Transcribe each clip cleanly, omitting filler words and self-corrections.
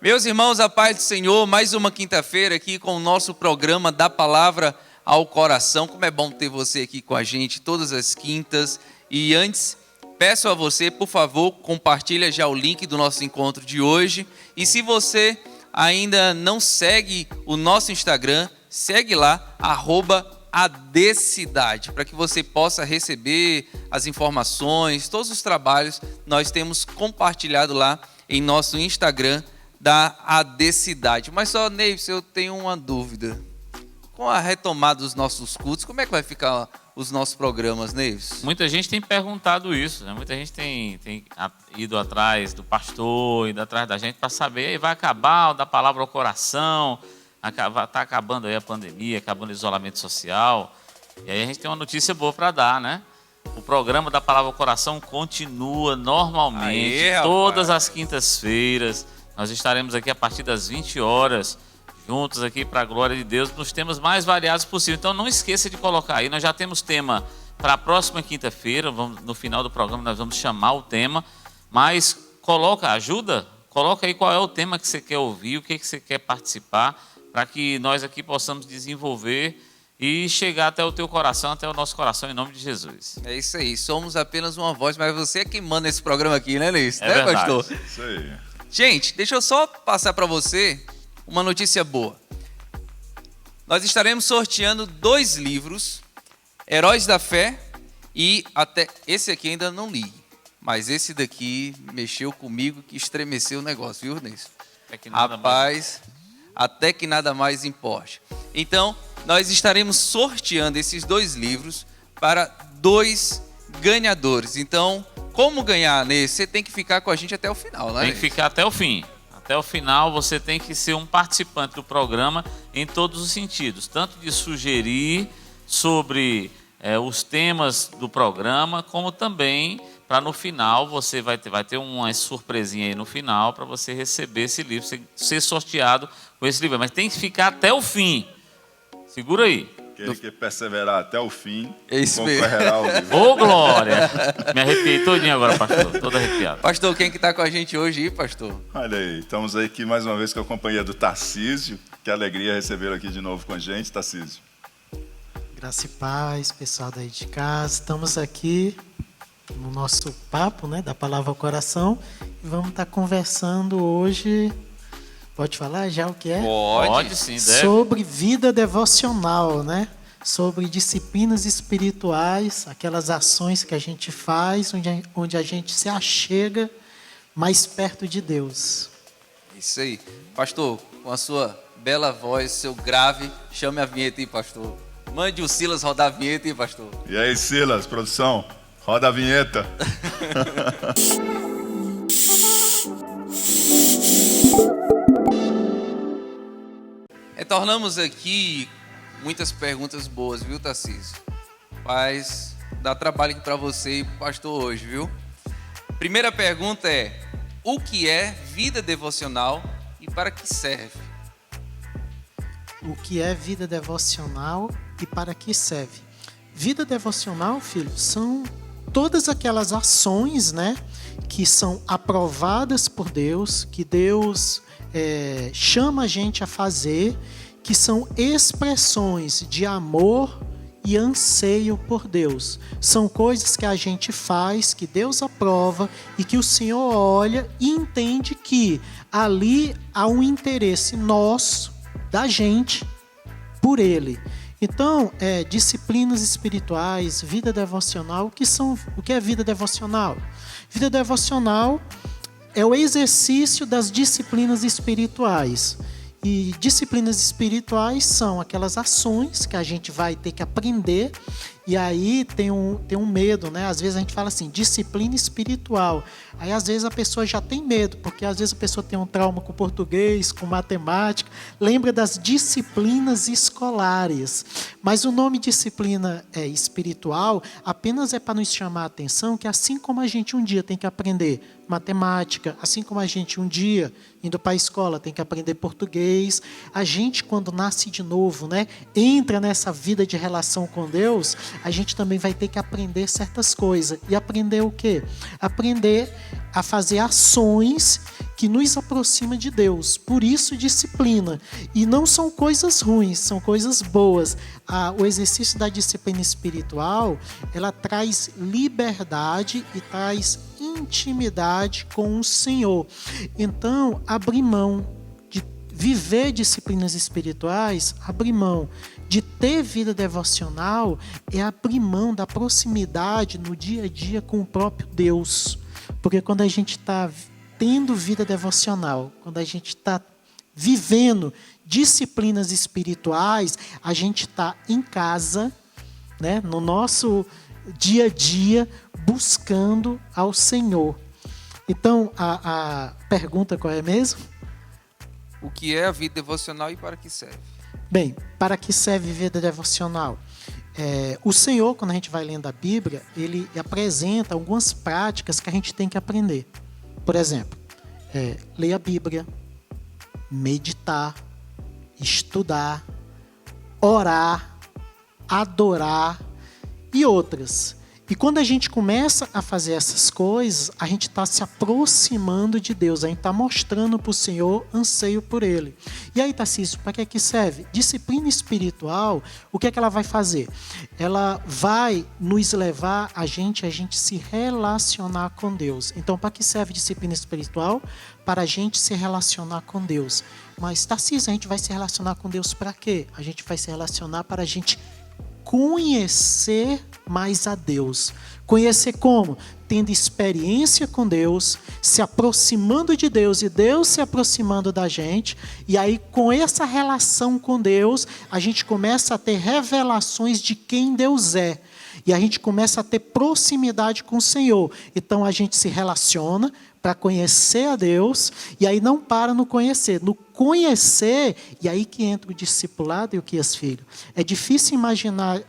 Meus irmãos, a paz do Senhor, mais uma quinta-feira aqui com o nosso programa da Palavra ao Coração. Como é bom ter você aqui com a gente todas as quintas. E antes, peço a você, por favor, compartilha já o link do nosso encontro de hoje. E se você ainda não segue o nosso Instagram, segue lá, @ADcidade, para que você possa receber as informações, todos os trabalhos nós temos compartilhado lá em nosso Instagram da ADcidade. Mas só, Neives, eu tenho uma dúvida. Com a retomada dos nossos cultos, como é que vai ficar os nossos programas, Neives? Muita gente tem perguntado isso, né? Muita gente tem ido atrás do pastor, ido atrás da gente para saber, vai acabar o da palavra ao coração, está acabando aí a pandemia, acabando o isolamento social. E aí a gente tem uma notícia boa para dar, né? O programa da palavra ao coração continua normalmente, todas as quintas-feiras. Nós estaremos aqui a partir das 20 horas, juntos aqui para a glória de Deus, nos temas mais variados possível. Então não esqueça de colocar aí, nós já temos tema para a próxima quinta-feira, no final do programa nós vamos chamar o tema, mas coloca aí qual é o tema que você quer ouvir, o que você quer participar, para que nós aqui possamos desenvolver e chegar até o teu coração, até o nosso coração, em nome de Jesus. É isso aí, somos apenas uma voz, mas você é quem manda esse programa aqui, né, Luiz? É verdade. Pastor? Isso aí. Gente, deixa eu só passar para você uma notícia boa. Nós estaremos sorteando 2 livros, Heróis da Fé e até esse aqui ainda não li, mas esse daqui mexeu comigo que estremeceu o negócio, viu, Nilson? Rapaz, até que nada mais importe. Então, nós estaremos sorteando esses 2 livros para 2 ganhadores. Então, como ganhar nesse? Você tem que ficar com a gente até o final, né? Tem que ficar até o fim. Até o final você tem que ser um participante do programa em todos os sentidos. Tanto de sugerir sobre os temas do programa, como também para no final você vai ter uma surpresinha aí no final para você receber esse livro, ser sorteado com esse livro. Mas tem que ficar até o fim. Segura aí. Aquele que perseverar até o fim, concorrerá ao livro. Ô, glória! Me arrepiei todinho agora, pastor. Todo arrepiado. Pastor, quem que está com a gente hoje aí, pastor? Olha aí, estamos aqui mais uma vez com a companhia do Tarcísio. Que alegria recebê-lo aqui de novo com a gente, Tarcísio. Graça e paz, pessoal daí de casa. Estamos aqui no nosso papo, né, da Palavra ao Coração. E vamos estar conversando hoje... Pode falar já o que é? Pode sim, deve. Sobre vida devocional, né? Sobre disciplinas espirituais, aquelas ações que a gente faz, onde a gente se achega mais perto de Deus. Isso aí. Pastor, com a sua bela voz, seu grave, chame a vinheta aí, pastor. Mande o Silas rodar a vinheta aí, pastor. E aí, Silas, produção, roda a vinheta. Retornamos aqui, muitas perguntas boas, viu, Tarcísio? Mas dá trabalho aqui para você e pro pastor hoje, viu? Primeira pergunta é: o que é vida devocional e para que serve? O que é vida devocional e para que serve? Vida devocional, filho, são todas aquelas ações, né, que são aprovadas por Deus, que Deus chama a gente a fazer, que são expressões de amor e anseio por Deus. São coisas que a gente faz, que Deus aprova e que o Senhor olha e entende que ali há um interesse nosso, da gente, por Ele. Então, disciplinas espirituais, vida devocional, o que é vida devocional? Vida devocional é o exercício das disciplinas espirituais. E disciplinas espirituais são aquelas ações que a gente vai ter que aprender. E aí tem um medo, né? Às vezes a gente fala assim, disciplina espiritual. Aí às vezes a pessoa já tem medo, porque às vezes a pessoa tem um trauma com português, com matemática. Lembra das disciplinas escolares. Mas o nome disciplina espiritual apenas é para nos chamar a atenção que assim como a gente um dia tem que aprender matemática, assim como a gente um dia, indo para a escola, tem que aprender português, a gente quando nasce de novo, né, entra nessa vida de relação com Deus, a gente também vai ter que aprender certas coisas. E aprender o quê? Aprender a fazer ações que nos aproxima de Deus. Por isso, disciplina. E não são coisas ruins, são coisas boas. O exercício da disciplina espiritual, ela traz liberdade e traz intimidade com o Senhor. Então, abrir mão de viver disciplinas espirituais, abrir mão de ter vida devocional, é abrir mão da proximidade no dia a dia com o próprio Deus. Porque quando a gente está tendo vida devocional, quando a gente está vivendo disciplinas espirituais, a gente está em casa, né, no nosso dia a dia, buscando ao Senhor. Então, a pergunta qual é mesmo? O que é a vida devocional e para que serve? Bem, para que serve vida devocional? O Senhor, quando a gente vai lendo a Bíblia, ele apresenta algumas práticas que a gente tem que aprender. Por exemplo, ler a Bíblia, meditar, estudar, orar, adorar e outras. E quando a gente começa a fazer essas coisas, a gente está se aproximando de Deus, a gente está mostrando para o Senhor anseio por Ele. E aí, Tarcísio, para que é que serve? Disciplina espiritual, o que é que ela vai fazer? Ela vai nos levar a gente se relacionar com Deus. Então, para que serve disciplina espiritual? Para a gente se relacionar com Deus. Mas, Tarcísio, a gente vai se relacionar com Deus para quê? A gente vai se relacionar para a gente conhecer mais a Deus. Conhecer como? Tendo experiência com Deus, se aproximando de Deus e Deus se aproximando da gente. E aí, com essa relação com Deus, a gente começa a ter revelações de quem Deus é. E a gente começa a ter proximidade com o Senhor. Então, a gente se relaciona para conhecer a Deus, e aí não para no conhecer. No conhecer, e aí que entra o discipulado e o que as filhos. É difícil imaginar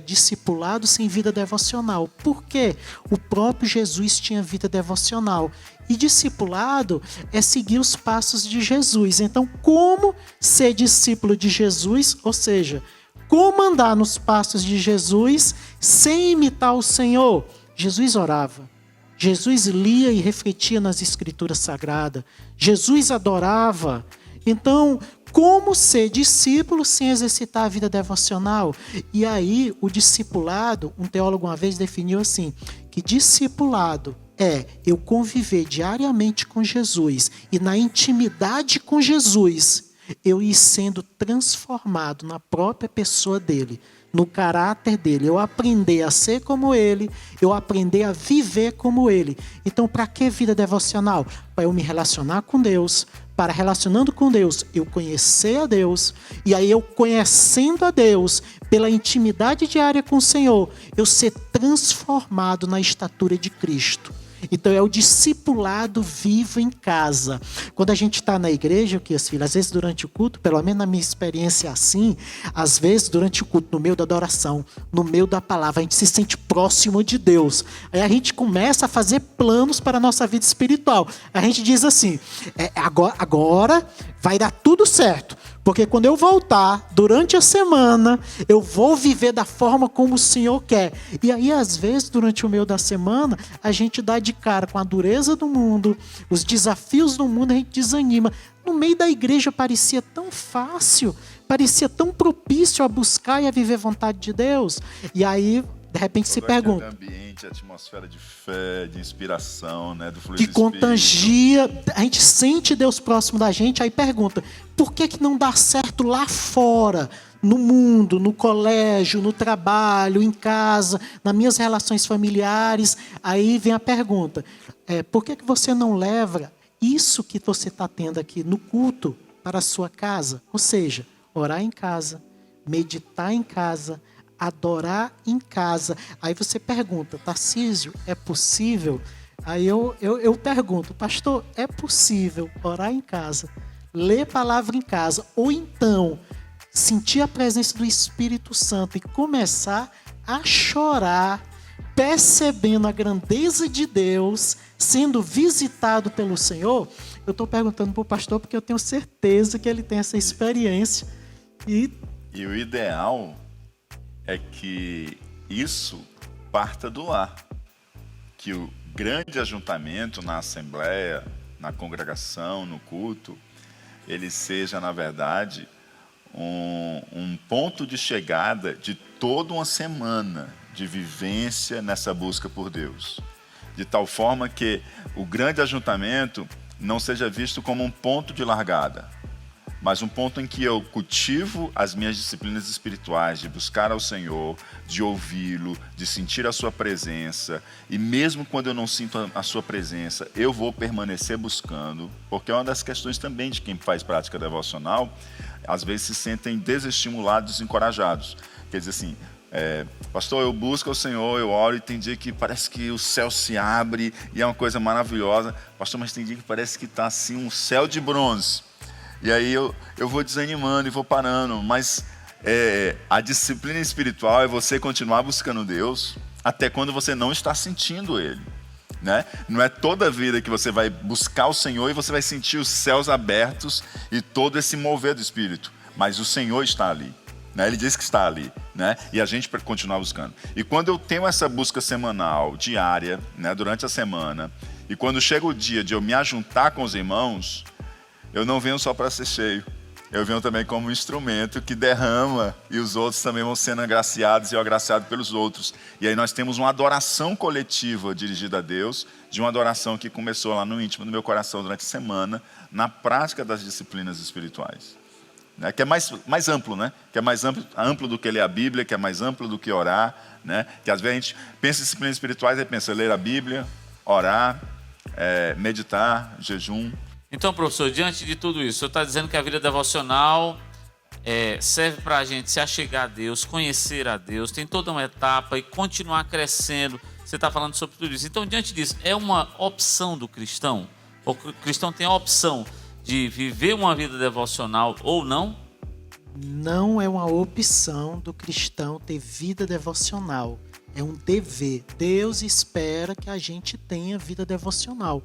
discipulado sem vida devocional. Por quê? O próprio Jesus tinha vida devocional. E discipulado é seguir os passos de Jesus. Então, como ser discípulo de Jesus? Ou seja, como andar nos passos de Jesus sem imitar o Senhor? Jesus orava. Jesus lia e refletia nas Escrituras Sagradas. Jesus adorava. Então, como ser discípulo sem exercitar a vida devocional? E aí, o discipulado, um teólogo uma vez definiu assim, que discipulado é eu conviver diariamente com Jesus e na intimidade com Jesus, eu ir sendo transformado na própria pessoa dele, no caráter dele, eu aprender a ser como ele, eu aprender a viver como ele. Então, para que vida devocional? Para eu me relacionar com Deus, para relacionando com Deus, eu conhecer a Deus, e aí eu conhecendo a Deus, pela intimidade diária com o Senhor, eu ser transformado na estatura de Cristo. Então é o discipulado vivo em casa. Quando a gente está na igreja, às vezes durante o culto, pelo menos na minha experiência é assim, às vezes durante o culto, no meio da adoração, no meio da palavra, a gente se sente próximo de Deus. Aí a gente começa a fazer planos para a nossa vida espiritual. A gente diz assim, agora vai dar tudo certo. Porque quando eu voltar, durante a semana, eu vou viver da forma como o Senhor quer. E aí, às vezes, durante o meio da semana, a gente dá de cara com a dureza do mundo, os desafios do mundo, a gente desanima. No meio da igreja parecia tão fácil, parecia tão propício a buscar e a viver a vontade de Deus. E aí, de repente, se pergunta... ambiente, atmosfera de fé, de inspiração, né, do fluir que do Espírito. contagia, a gente sente Deus próximo da gente, aí pergunta, por que não dá certo lá fora, no mundo, no colégio, no trabalho, em casa, nas minhas relações familiares? Aí vem a pergunta, por que você não leva isso que você está tendo aqui no culto para a sua casa? Ou seja, orar em casa, meditar em casa, adorar em casa. Aí você pergunta, Tarcísio, é possível? Aí eu pergunto, pastor, é possível orar em casa, ler palavra em casa, ou então sentir a presença do Espírito Santo e começar a chorar, percebendo a grandeza de Deus, sendo visitado pelo Senhor? Eu estou perguntando para o pastor porque eu tenho certeza que ele tem essa experiência. E o ideal é que isso parta do lar. Que o grande ajuntamento na Assembleia, na congregação, no culto, ele seja, na verdade, um ponto de chegada de toda uma semana de vivência nessa busca por Deus. De tal forma que o grande ajuntamento não seja visto como um ponto de largada, mas um ponto em que eu cultivo as minhas disciplinas espirituais, de buscar ao Senhor, de ouvi-lo, de sentir a sua presença, e mesmo quando eu não sinto a sua presença, eu vou permanecer buscando, porque é uma das questões também de quem faz prática devocional, às vezes se sentem desestimulados, desencorajados. Quer dizer assim, pastor, eu busco ao Senhor, eu oro e tem dia que parece que o céu se abre e é uma coisa maravilhosa. Pastor, mas tem dia que parece que está assim um céu de bronze. E aí eu vou desanimando e vou parando, mas a disciplina espiritual é você continuar buscando Deus até quando você não está sentindo Ele, né? Não é toda vida que você vai buscar o Senhor e você vai sentir os céus abertos e todo esse mover do Espírito, mas o Senhor está ali, né? Ele diz que está ali, né? E a gente continuar buscando. E quando eu tenho essa busca semanal, diária, né, durante a semana, e quando chega o dia de eu me ajuntar com os irmãos, eu não venho só para ser cheio, eu venho também como um instrumento que derrama e os outros também vão sendo agraciados e eu agraciado pelos outros. E aí nós temos uma adoração coletiva dirigida a Deus, de uma adoração que começou lá no íntimo do meu coração durante a semana, na prática das disciplinas espirituais. Né? Que é mais amplo, né? Que é mais amplo do que ler a Bíblia, que é mais amplo do que orar, né? Que às vezes a gente pensa em disciplinas espirituais e pensa ler a Bíblia, orar, meditar, jejum. Então, professor, diante de tudo isso, o senhor está dizendo que a vida devocional serve para a gente se achegar a Deus, conhecer a Deus, tem toda uma etapa e continuar crescendo. Você está falando sobre tudo isso. Então, diante disso, é uma opção do cristão? O cristão tem a opção de viver uma vida devocional ou não? Não é uma opção do cristão ter vida devocional. É um dever. Deus espera que a gente tenha vida devocional.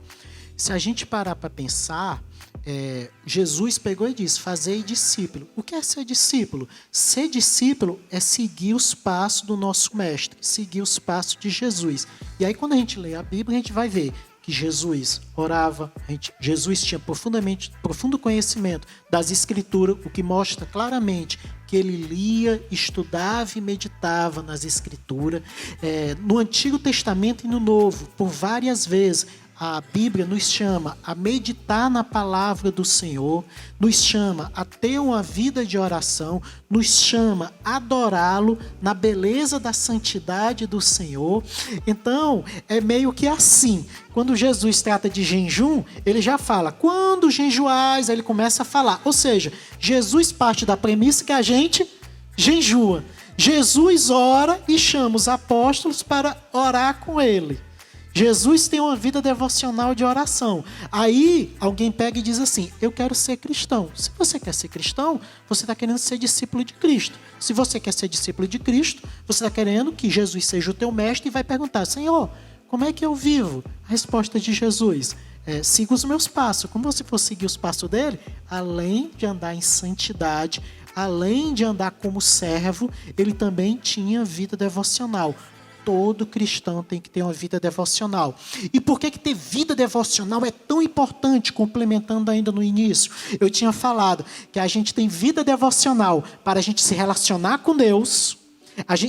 Se a gente parar para pensar, Jesus pegou e disse, fazei discípulo. O que é ser discípulo? Ser discípulo é seguir os passos do nosso mestre, seguir os passos de Jesus. E aí quando a gente lê a Bíblia, a gente vai ver que Jesus orava, Jesus tinha profundo conhecimento das Escrituras, o que mostra claramente que ele lia, estudava e meditava nas Escrituras. No Antigo Testamento e no Novo, por várias vezes, a Bíblia nos chama a meditar na palavra do Senhor, nos chama a ter uma vida de oração, nos chama a adorá-lo na beleza da santidade do Senhor. Então, é meio que assim. Quando Jesus trata de jejum, ele já fala, quando jejuais, aí ele começa a falar. Ou seja, Jesus parte da premissa que a gente jejua. Jesus ora e chama os apóstolos para orar com ele. Jesus tem uma vida devocional de oração. Aí alguém pega e diz assim, eu quero ser cristão. Se você quer ser cristão, você está querendo ser discípulo de Cristo. Se você quer ser discípulo de Cristo, você está querendo que Jesus seja o teu mestre e vai perguntar, Senhor, como é que eu vivo? A resposta de Jesus, siga os meus passos. Como você for seguir os passos dele, além de andar em santidade, além de andar como servo, ele também tinha vida devocional. Todo cristão tem que ter uma vida devocional. E por que ter vida devocional é tão importante? Complementando ainda no início, eu tinha falado que a gente tem vida devocional para a gente se relacionar com Deus.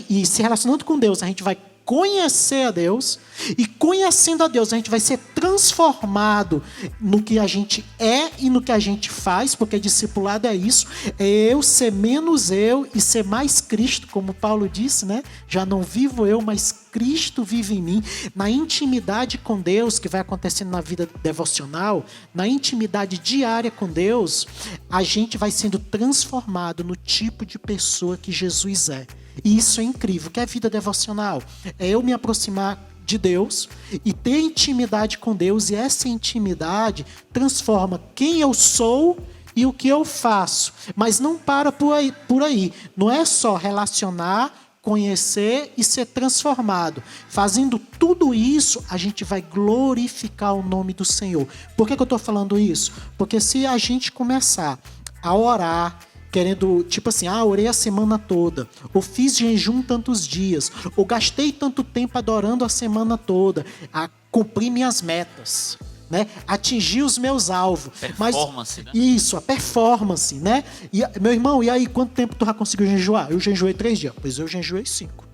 E se relacionando com Deus, a gente vai conhecer a Deus. E conhecendo a Deus, a gente vai ser transformado no que a gente é e no que a gente faz, porque discipulado é isso, é eu ser menos eu e ser mais Cristo, como Paulo disse, né? Já não vivo eu, mas Cristo vive em mim. Na intimidade com Deus, que vai acontecendo na vida devocional, na intimidade diária com Deus, a gente vai sendo transformado no tipo de pessoa que Jesus é. E isso é incrível. O que é vida devocional? É eu me aproximar de Deus e ter intimidade com Deus, e essa intimidade transforma quem eu sou e o que eu faço. Mas não para por aí. Não é só relacionar, conhecer e ser transformado. Fazendo tudo isso, a gente vai glorificar o nome do Senhor. Por que eu estou falando isso? Porque se a gente começar a orar, querendo, tipo assim, orei a semana toda, ou fiz jejum tantos dias, ou gastei tanto tempo adorando a semana toda, a cumprir minhas metas. né? Atingir os meus alvos. Performance, né? Isso, a performance, né? E, meu irmão, e aí, quanto tempo tu já conseguiu jejuar? Eu jejuei 3 dias. Pois eu jejuei 5.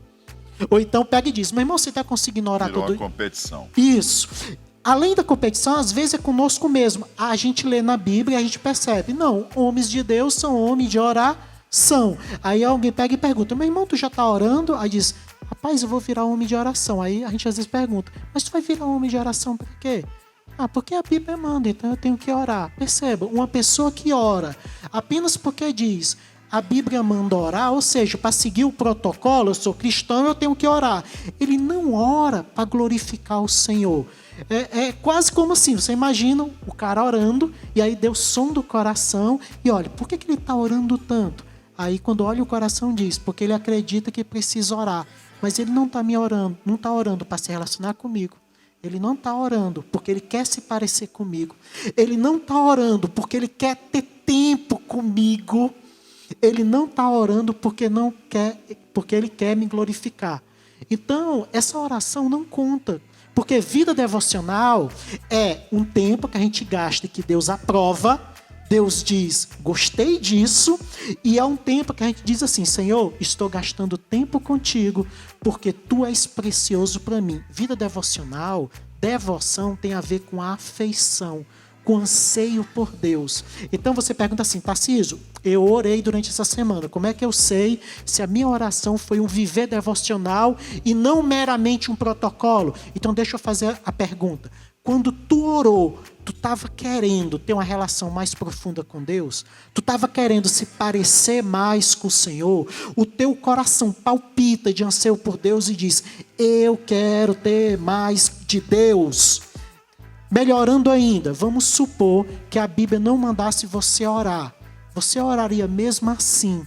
Ou então pega e diz, meu irmão, você está conseguindo orar Virou todo uma competição. Isso. Além da competição, às vezes é conosco mesmo. A gente lê na Bíblia e a gente percebe. Não, homens de Deus são homens de oração. Aí alguém pega e pergunta, meu irmão, tu já está orando? Aí diz, rapaz, eu vou virar homem de oração. Aí a gente às vezes pergunta, mas tu vai virar homem de oração por quê? Ah, porque a Bíblia manda, então eu tenho que orar. Perceba, uma pessoa que ora apenas porque diz, a Bíblia manda orar, ou seja, para seguir o protocolo, eu sou cristão, eu tenho que orar. Ele não ora para glorificar o Senhor. É quase como assim, você imagina o cara orando, e aí Deus sonda o coração, e olha, por que ele está orando tanto? Aí quando olha o coração diz, porque ele acredita que precisa orar, mas ele não está não está orando para se relacionar comigo. Ele não está orando porque ele quer se parecer comigo. Ele não está orando porque ele quer ter tempo comigo. Ele não está orando porque ele quer me glorificar. Então, essa oração não conta. Porque vida devocional é um tempo que a gente gasta e que Deus aprova. Deus diz, gostei disso. E é um tempo que a gente diz assim, Senhor, estou gastando tempo contigo porque tu és precioso para mim. Vida devocional, devoção tem a ver com a afeição, com anseio por Deus. Então você pergunta assim, Tarcísio, eu orei durante essa semana. Como é que eu sei se a minha oração foi um viver devocional e não meramente um protocolo? Então deixa eu fazer a pergunta. Quando tu orou, tu estava querendo ter uma relação mais profunda com Deus? Tu estava querendo se parecer mais com o Senhor? O teu coração palpita de anseio por Deus e diz, eu quero ter mais de Deus. Melhorando ainda, vamos supor que a Bíblia não mandasse você orar. Você oraria mesmo assim,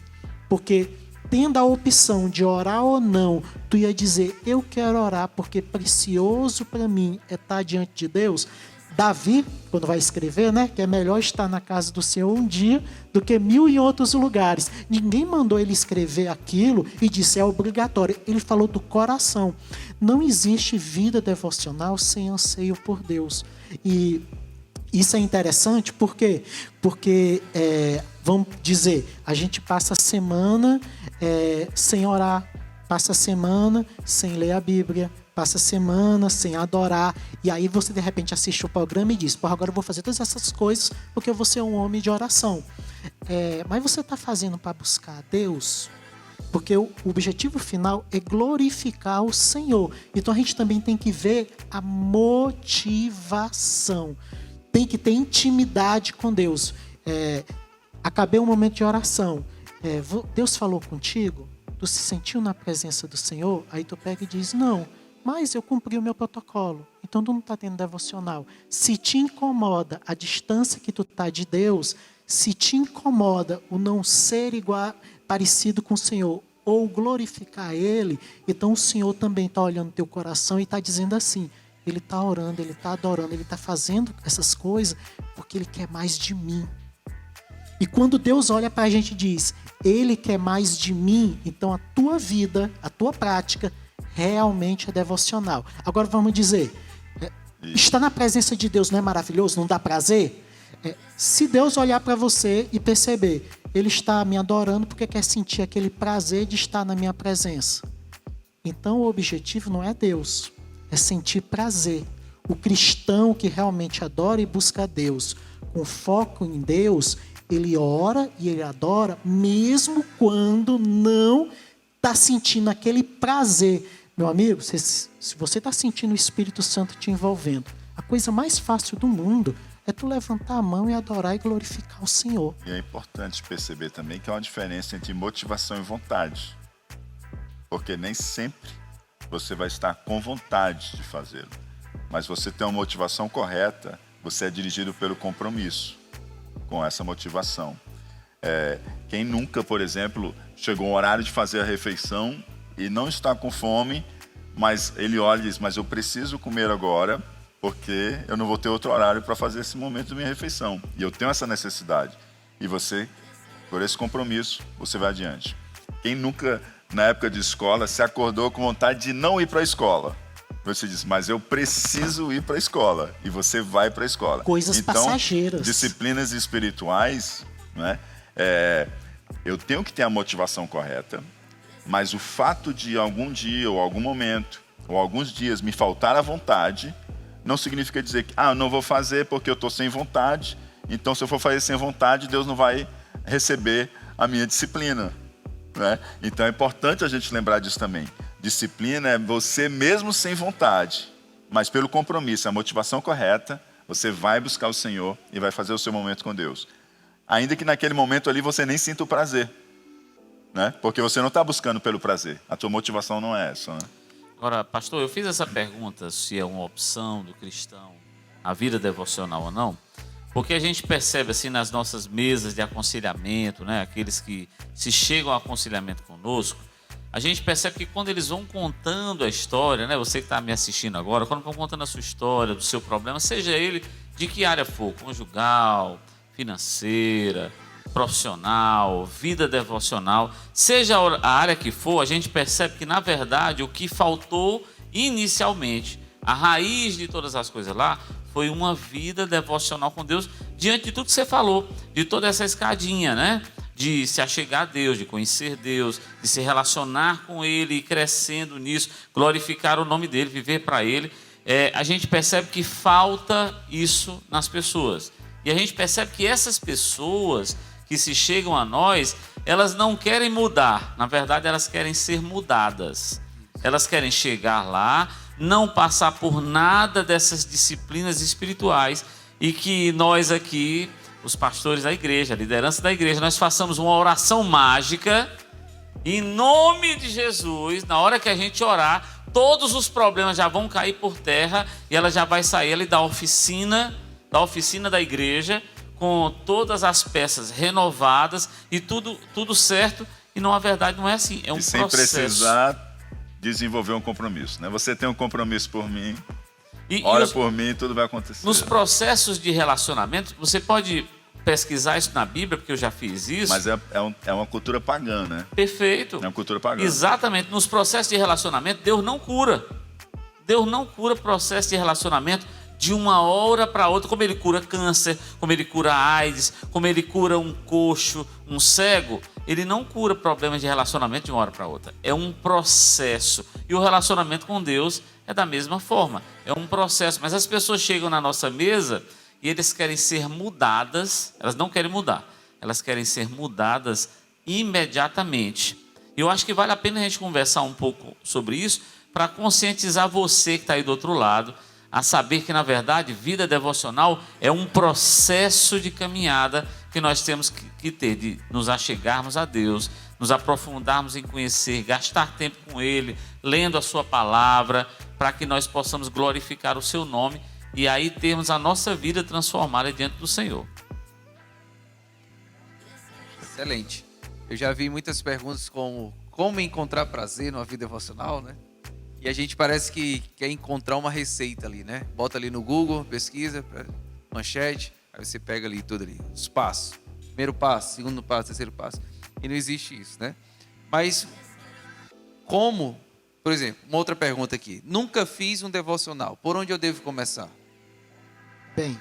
porque tendo a opção de orar ou não, tu ia dizer, eu quero orar porque precioso para mim é estar diante de Deus. Davi, quando vai escrever, né, que é melhor estar na casa do Senhor um dia do que 1000 em outros lugares. Ninguém mandou ele escrever aquilo e disse é obrigatório. Ele falou do coração. Não existe vida devocional sem anseio por Deus. E isso é interessante por quê? Porque, vamos dizer, a gente passa a semana sem orar, passa a semana sem ler a Bíblia, passa a semana sem adorar, e aí você de repente assiste o programa e diz, pô, agora eu vou fazer todas essas coisas porque eu vou ser um homem de oração. Mas você está fazendo para buscar a Deus? Porque o objetivo final é glorificar o Senhor. Então a gente também tem que ver a motivação. Tem que ter intimidade com Deus. Acabei um momento de oração. Deus falou contigo? Tu se sentiu na presença do Senhor? Aí tu pega e diz, não, mas eu cumpri o meu protocolo. Então tu não está tendo devocional. Se te incomoda a distância que tu está de Deus, se te incomoda o não ser igual, parecido com o Senhor, ou glorificar Ele, então o Senhor também está olhando teu coração e está dizendo assim, Ele está orando, Ele está adorando, Ele está fazendo essas coisas porque Ele quer mais de mim. E quando Deus olha para a gente e diz, Ele quer mais de mim, então a tua vida, a tua prática, realmente é devocional. Agora vamos dizer, estar na presença de Deus não é maravilhoso, não dá prazer? Se Deus olhar para você e perceber, Ele está me adorando porque quer sentir aquele prazer de estar na minha presença. Então o objetivo não é Deus, é sentir prazer. O cristão que realmente adora e busca a Deus, com foco em Deus, ele ora e ele adora, mesmo quando não está sentindo aquele prazer. Meu amigo, se você está sentindo o Espírito Santo te envolvendo, a coisa mais fácil do mundo é tu levantar a mão e adorar e glorificar o Senhor. E é importante perceber também que há uma diferença entre motivação e vontade. Porque nem sempre você vai estar com vontade de fazê-lo. Mas você tem uma motivação correta, você é dirigido pelo compromisso com essa motivação. Quem nunca, por exemplo, chegou ao horário de fazer a refeição e não está com fome, mas ele olha e diz, mas eu preciso comer agora, porque eu não vou ter outro horário para fazer esse momento da minha refeição. E eu tenho essa necessidade. E você, por esse compromisso, você vai adiante. Quem nunca, na época de escola, se acordou com vontade de não ir para a escola? Você diz, mas eu preciso ir para a escola. E você vai para a escola. Coisas então, passageiras. Disciplinas espirituais, né? Eu tenho que ter a motivação correta, mas o fato de algum dia, ou algum momento, ou alguns dias me faltar a vontade, não significa dizer que eu não vou fazer porque eu estou sem vontade, então se eu for fazer sem vontade, Deus não vai receber a minha disciplina. Né? Então é importante a gente lembrar disso também. Disciplina é você mesmo sem vontade, mas pelo compromisso, a motivação correta, você vai buscar o Senhor e vai fazer o seu momento com Deus. Ainda que naquele momento ali você nem sinta o prazer, né? Porque você não está buscando pelo prazer. A tua motivação não é essa, né? Agora, pastor, eu fiz essa pergunta se é uma opção do cristão a vida devocional ou não, porque a gente percebe assim nas nossas mesas de aconselhamento, né? Aqueles que se chegam ao aconselhamento conosco, a gente percebe que quando eles vão contando a história, né? Você que está me assistindo agora, quando vão contando a sua história, do seu problema, seja ele de que área for, conjugal, financeira, profissional, vida devocional, seja a área que for, a gente percebe que, na verdade, o que faltou inicialmente, a raiz de todas as coisas lá, foi uma vida devocional com Deus, diante de tudo que você falou, de toda essa escadinha, né? De se achegar a Deus, de conhecer Deus, de se relacionar com Ele, e crescendo nisso, glorificar o nome dEle, viver para Ele. A gente percebe que falta isso nas pessoas. E a gente percebe que essas pessoas que se chegam a nós, elas não querem mudar. Na verdade, elas querem ser mudadas. Elas querem chegar lá, não passar por nada dessas disciplinas espirituais e que nós aqui, os pastores da igreja, a liderança da igreja, nós façamos uma oração mágica em nome de Jesus. Na hora que a gente orar, todos os problemas já vão cair por terra e ela já vai sair ali da oficina da igreja, com todas as peças renovadas e tudo certo. E não, a verdade não é assim, é um processo. Sem precisar desenvolver um compromisso, né? Você tem um compromisso por mim, ora por mim, tudo vai acontecer. Nos processos de relacionamento, você pode pesquisar isso na Bíblia, porque eu já fiz isso. Mas é uma cultura pagã, né? Perfeito. É uma cultura pagã. Exatamente. Nos processos de relacionamento, Deus não cura. Deus não cura processo de relacionamento de uma hora para outra, como Ele cura câncer, como Ele cura AIDS, como Ele cura um coxo, um cego. Ele não cura problemas de relacionamento de uma hora para outra. É um processo. E o relacionamento com Deus é da mesma forma. É um processo. Mas as pessoas chegam na nossa mesa e eles querem ser mudadas. Elas não querem mudar. Elas querem ser mudadas imediatamente. E eu acho que vale a pena a gente conversar um pouco sobre isso para conscientizar você que está aí do outro lado a saber que, na verdade, vida devocional é um processo de caminhada que nós temos que ter, de nos achegarmos a Deus, nos aprofundarmos em conhecer, gastar tempo com Ele, lendo a sua palavra, para que nós possamos glorificar o seu nome e aí termos a nossa vida transformada diante do Senhor. Excelente. Eu já vi muitas perguntas como encontrar prazer numa vida devocional, né? E a gente parece que quer encontrar uma receita ali, né? Bota ali no Google, pesquisa, manchete, aí você pega ali tudo ali, os passos. Primeiro passo, segundo passo, terceiro passo. E não existe isso, né? Mas como, por exemplo, uma outra pergunta aqui. Nunca fiz um devocional. Por onde eu devo começar? Bem,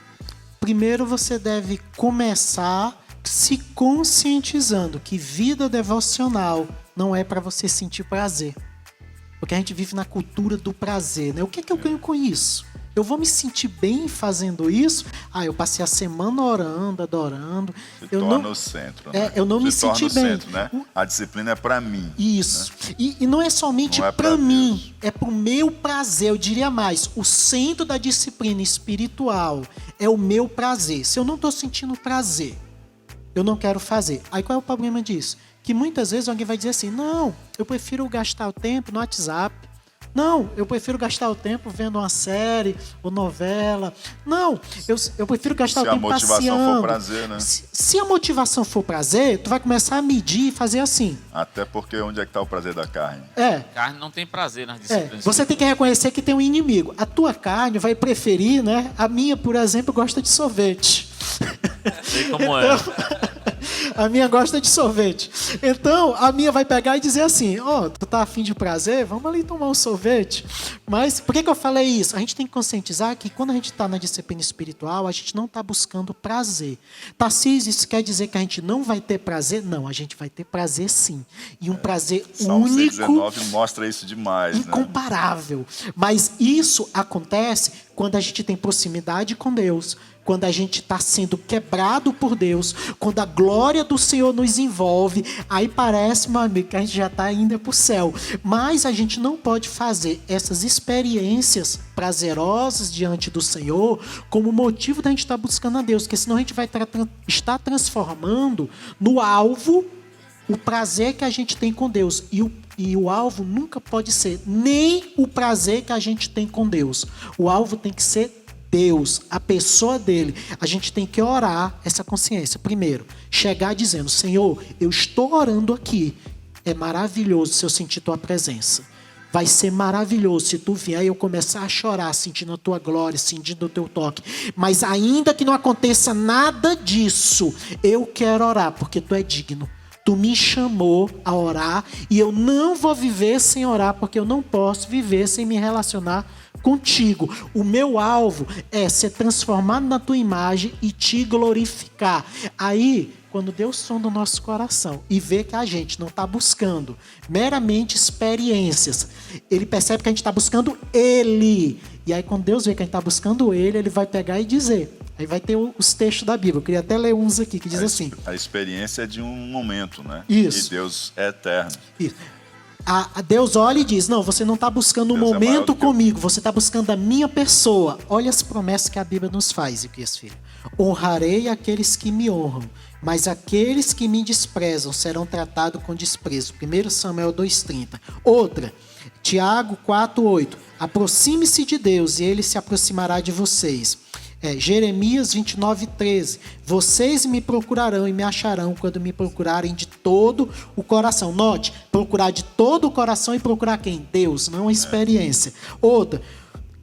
primeiro você deve começar se conscientizando que vida devocional não é para você sentir prazer. Porque a gente vive na cultura do prazer, né? O que é que eu ganho com isso? Eu vou me sentir bem fazendo isso? Eu passei a semana orando, adorando. O centro, né? Eu não me senti bem. Centro, né? A disciplina é para mim. Isso. Né? E não é somente para mim, Deus. é para o meu prazer. Eu diria mais, o centro da disciplina espiritual é o meu prazer. Se eu não estou sentindo prazer, eu não quero fazer. Aí qual é o problema disso? Que muitas vezes alguém vai dizer assim, não, eu prefiro gastar o tempo no WhatsApp. Não, eu prefiro gastar o tempo vendo uma série ou novela. Não, eu prefiro gastar o tempo passeando. Se a motivação for prazer, né? Se a motivação for prazer, tu vai começar a medir e fazer assim. Até porque onde é que está o prazer da carne? Carne não tem prazer nas disciplinas. Você tem que reconhecer que tem um inimigo. A tua carne vai preferir, né? A minha, por exemplo, gosta de sorvete. Sei como é. A minha gosta de sorvete. Então, a minha vai pegar e dizer assim, tu tá afim de prazer? Vamos ali tomar um sorvete. Mas, por que eu falei isso? A gente tem que conscientizar que quando a gente está na disciplina espiritual, a gente não está buscando prazer. Tarcísio, isso quer dizer que a gente não vai ter prazer? Não, a gente vai ter prazer sim. E um prazer Salmo único, 119 mostra isso demais, né? incomparável. Mas isso acontece quando a gente tem proximidade com Deus, quando a gente está sendo quebrado por Deus, quando a glória do Senhor nos envolve, aí parece, meu amigo, que a gente já está indo para o céu. Mas a gente não pode fazer essas experiências prazerosas diante do Senhor como motivo da gente estar buscando a Deus, porque senão a gente vai estar transformando no alvo o prazer que a gente tem com Deus. E o alvo nunca pode ser nem o prazer que a gente tem com Deus. O alvo tem que ser Deus, a pessoa dele. A gente tem que orar essa consciência. Primeiro, chegar dizendo, Senhor, eu estou orando aqui. É maravilhoso se eu sentir tua presença. Vai ser maravilhoso se tu vier e eu começar a chorar, sentindo a tua glória, sentindo o teu toque. Mas ainda que não aconteça nada disso, eu quero orar, porque tu é digno. Tu me chamou a orar e eu não vou viver sem orar, porque eu não posso viver sem me relacionar contigo. O meu alvo é ser transformado na tua imagem e te glorificar. Aí, quando Deus sonda o nosso coração e vê que a gente não está buscando meramente experiências, Ele percebe que a gente está buscando Ele. E aí, quando Deus vê que a gente está buscando Ele vai pegar e dizer. Aí vai ter os textos da Bíblia. Eu queria até ler uns aqui que diz assim. A experiência é de um momento, né? Isso. E Deus é eterno. Isso. A Deus olha e diz, não, você não está buscando um momento comigo, você está buscando a minha pessoa. Olha as promessas que a Bíblia nos faz, filho. Honrarei aqueles que me honram, mas aqueles que me desprezam serão tratados com desprezo. 1 Samuel 2,30. Outra, Tiago 4,8. Aproxime-se de Deus e Ele se aproximará de vocês. Jeremias 29,13. Vocês me procurarão e me acharão quando me procurarem de todo o coração. Note, procurar de todo o coração e procurar quem? Deus, não a experiência. Outra,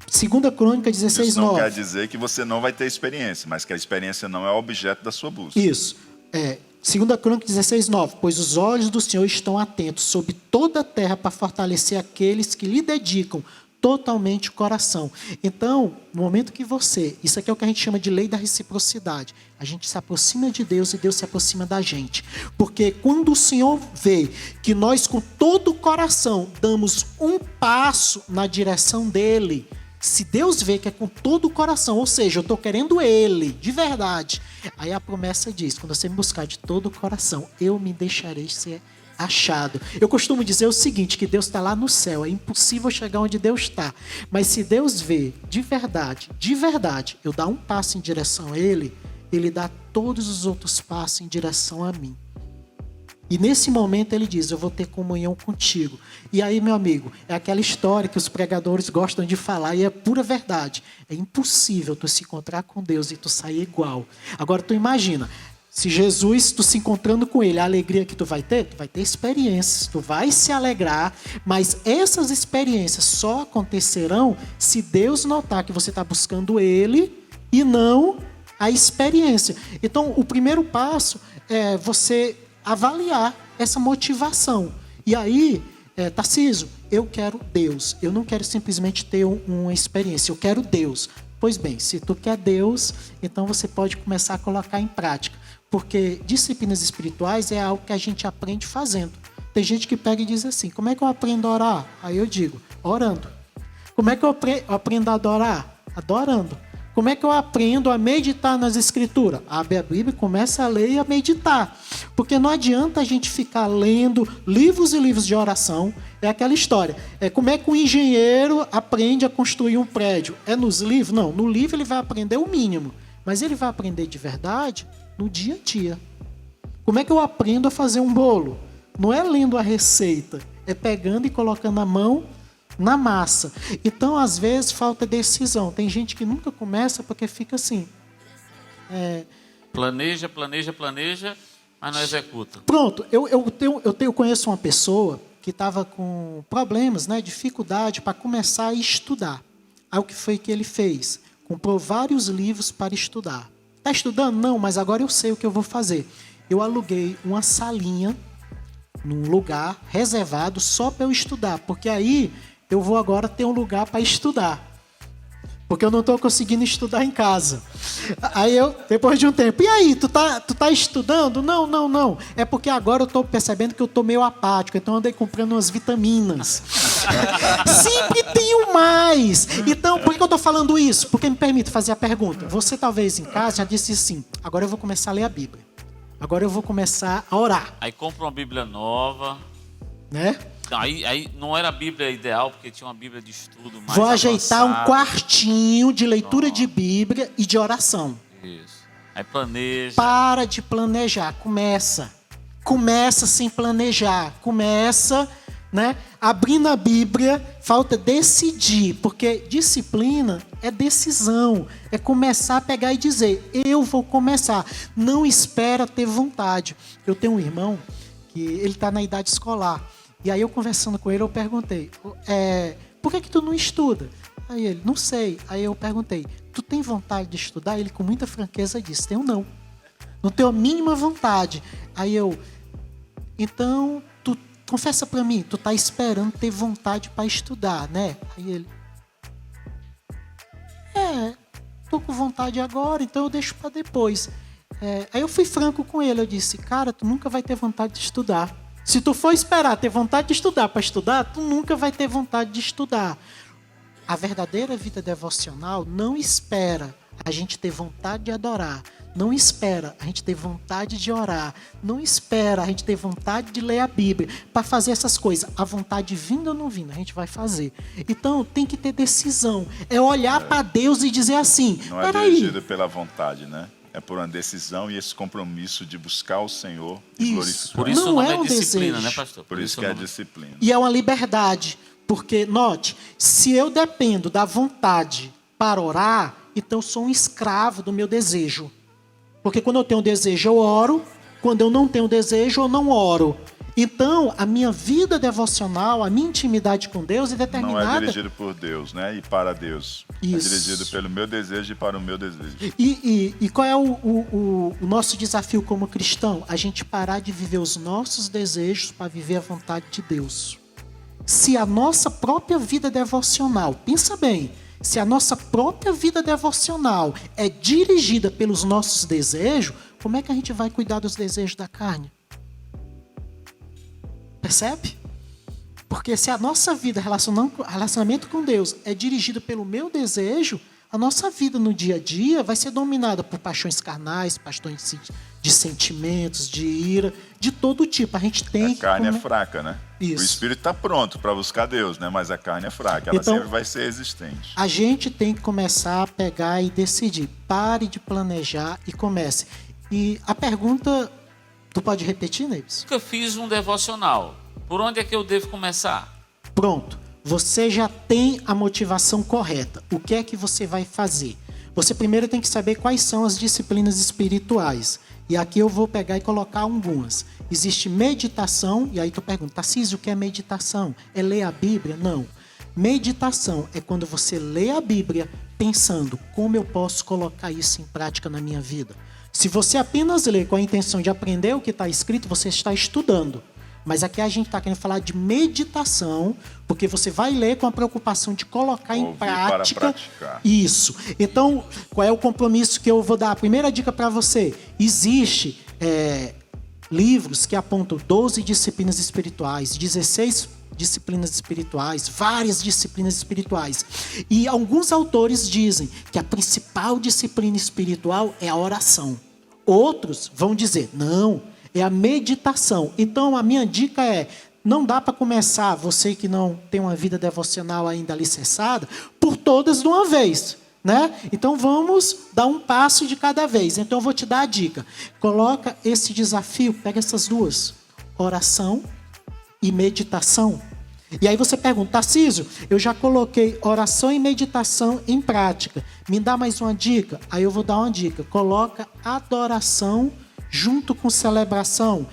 2 Crônica 16,9. Isso não quer dizer que você não vai ter experiência, mas que a experiência não é objeto da sua busca. Isso. 2 Crônica 16,9. Pois os olhos do Senhor estão atentos sobre toda a terra para fortalecer aqueles que lhe dedicam totalmente o coração. Então, no momento que isso aqui é o que a gente chama de lei da reciprocidade, a gente se aproxima de Deus e Deus se aproxima da gente. Porque quando o Senhor vê que nós com todo o coração damos um passo na direção dele, se Deus vê que é com todo o coração, ou seja, eu estou querendo Ele, de verdade, aí a promessa diz, quando você me buscar de todo o coração, eu me deixarei ser achado. Eu costumo dizer o seguinte, que Deus está lá no céu, é impossível chegar onde Deus está, mas se Deus vê de verdade, eu dar um passo em direção a Ele, Ele dá todos os outros passos em direção a mim. E nesse momento Ele diz, eu vou ter comunhão contigo. E aí, meu amigo, é aquela história que os pregadores gostam de falar e é pura verdade. É impossível tu se encontrar com Deus e tu sair igual. Agora tu imagina, se Jesus, tu se encontrando com Ele, a alegria que tu vai ter experiências, tu vai se alegrar, mas essas experiências só acontecerão se Deus notar que você está buscando Ele e não a experiência. Então, o primeiro passo é você avaliar essa motivação. E aí, Tarcísio, eu quero Deus, eu não quero simplesmente ter uma experiência, eu quero Deus. Pois bem, se tu quer Deus, então você pode começar a colocar em prática. Porque disciplinas espirituais é algo que a gente aprende fazendo. Tem gente que pega e diz assim, como é que eu aprendo a orar? Aí eu digo, orando. Como é que eu aprendo a adorar? Adorando. Como é que eu aprendo a meditar nas escrituras? Abre a Bíblia, começa a ler e a meditar. Porque não adianta a gente ficar lendo livros e livros de oração. É aquela história. Como é que um engenheiro aprende a construir um prédio? É nos livros? Não, no livro ele vai aprender o mínimo. Mas ele vai aprender de verdade no dia a dia. Como é que eu aprendo a fazer um bolo? Não é lendo a receita, é pegando e colocando a mão na massa. Então, às vezes, falta decisão. Tem gente que nunca começa porque fica assim. Planeja, mas não executa. Pronto, eu conheço uma pessoa que estava com problemas, dificuldade para começar a estudar. Aí o que foi que ele fez? Comprou vários livros para estudar. Está estudando? Não, mas agora eu sei o que eu vou fazer. Eu aluguei uma salinha num lugar reservado só para eu estudar, porque aí eu vou agora ter um lugar para estudar. Porque eu não estou conseguindo estudar em casa. Aí eu, depois de um tempo, e aí, tu tá estudando? Não. É porque agora eu estou percebendo que eu estou meio apático, então eu andei comprando umas vitaminas. Sempre tenho mais. Então, por que eu estou falando isso? Porque me permite fazer a pergunta. Você talvez em casa já disse assim, agora eu vou começar a ler a Bíblia. Agora eu vou começar a orar. Aí compra uma Bíblia nova. Né? Aí não era a Bíblia ideal, porque tinha uma Bíblia de estudo mais Vou ajeitar avançada. um quartinho de leitura de Bíblia e de oração. Isso. Aí planeja. Para de planejar, começa. Começa sem planejar. Começa, né? Abrindo a Bíblia, falta decidir, porque disciplina é decisão. É começar a pegar e dizer, eu vou começar. Não espera ter vontade. Eu tenho um irmão que ele está na idade escolar. E aí eu conversando com ele, eu perguntei, por que tu não estuda? Aí ele, não sei. Aí eu perguntei, tu tem vontade de estudar? Ele com muita franqueza disse, tenho não. Não tenho a mínima vontade. Aí eu, então, tu confessa pra mim, tu tá esperando ter vontade para estudar, né? Aí ele, tô com vontade agora, então eu deixo para depois. Aí eu fui franco com ele, eu disse, cara, tu nunca vai ter vontade de estudar. Se tu for esperar ter vontade de estudar para estudar, tu nunca vai ter vontade de estudar. A verdadeira vida devocional não espera a gente ter vontade de adorar. Não espera a gente ter vontade de orar. Não espera a gente ter vontade de ler a Bíblia para fazer essas coisas. A vontade vindo ou não vindo, a gente vai fazer. Então tem que ter decisão. É olhar para Deus e dizer assim, não é peraí. dirigido pela vontade, né? É por uma decisão e esse compromisso de buscar o Senhor e glorificar. Por isso Não o nome é um disciplina, desejo. né, pastor? Por isso que é disciplina. E é uma liberdade. Porque, note, se eu dependo da vontade para orar, então eu sou um escravo do meu desejo. Porque quando eu tenho desejo, eu oro. Quando eu não tenho desejo, eu não oro. Então, a minha vida devocional, a minha intimidade com Deus é determinada... Não é dirigido por Deus, né? E para Deus. Isso. É dirigido pelo meu desejo e para o meu desejo. E qual é o nosso desafio como cristão? A gente parar de viver os nossos desejos para viver a vontade de Deus. Se a nossa própria vida devocional, pensa bem, se a nossa própria vida devocional é dirigida pelos nossos desejos, como é que a gente vai cuidar dos desejos da carne? Percebe? Porque se a nossa vida, relacionamento com Deus, é dirigido pelo meu desejo, a nossa vida no dia a dia vai ser dominada por paixões carnais, paixões de sentimentos, de ira, de todo tipo. A gente tem A carne é fraca, né? Isso. O espírito está pronto para buscar Deus, né? Mas a carne é fraca, ela Então, sempre vai ser existente. A gente tem que começar a pegar e decidir. Pare de planejar e comece. E a pergunta, tu pode repetir, Neves? Nunca fiz um devocional. Por onde é que eu devo começar? Pronto. Você já tem a motivação correta. O que é que você vai fazer? Você primeiro tem que saber quais são as disciplinas espirituais. E aqui eu vou pegar e colocar algumas. Existe meditação, e aí tu pergunta, Tarcísio, o que é meditação? É ler a Bíblia? Não. Meditação é quando você lê a Bíblia pensando como eu posso colocar isso em prática na minha vida. Se você apenas lê com a intenção de aprender o que está escrito, você está estudando. Mas aqui a gente está querendo falar de meditação, porque você vai ler com a preocupação de colocar em prática. Para praticar. Isso. Então, qual é o compromisso que eu vou dar? A primeira dica para você. Existe livros que apontam 12 disciplinas espirituais, 16 disciplinas espirituais, várias disciplinas espirituais. E alguns autores dizem que a principal disciplina espiritual é a oração. Outros vão dizer, não, é a meditação. Então, a minha dica é, não dá para começar, você que não tem uma vida devocional ainda alicerçada, por todas de uma vez, né? Então, vamos dar um passo de cada vez. Então, eu vou te dar a dica. Coloca esse desafio, pega essas duas, oração e meditação. E aí você pergunta, Tarcísio, eu já coloquei oração e meditação em prática. Me dá mais uma dica? Aí eu vou dar uma dica. Coloca adoração junto com celebração.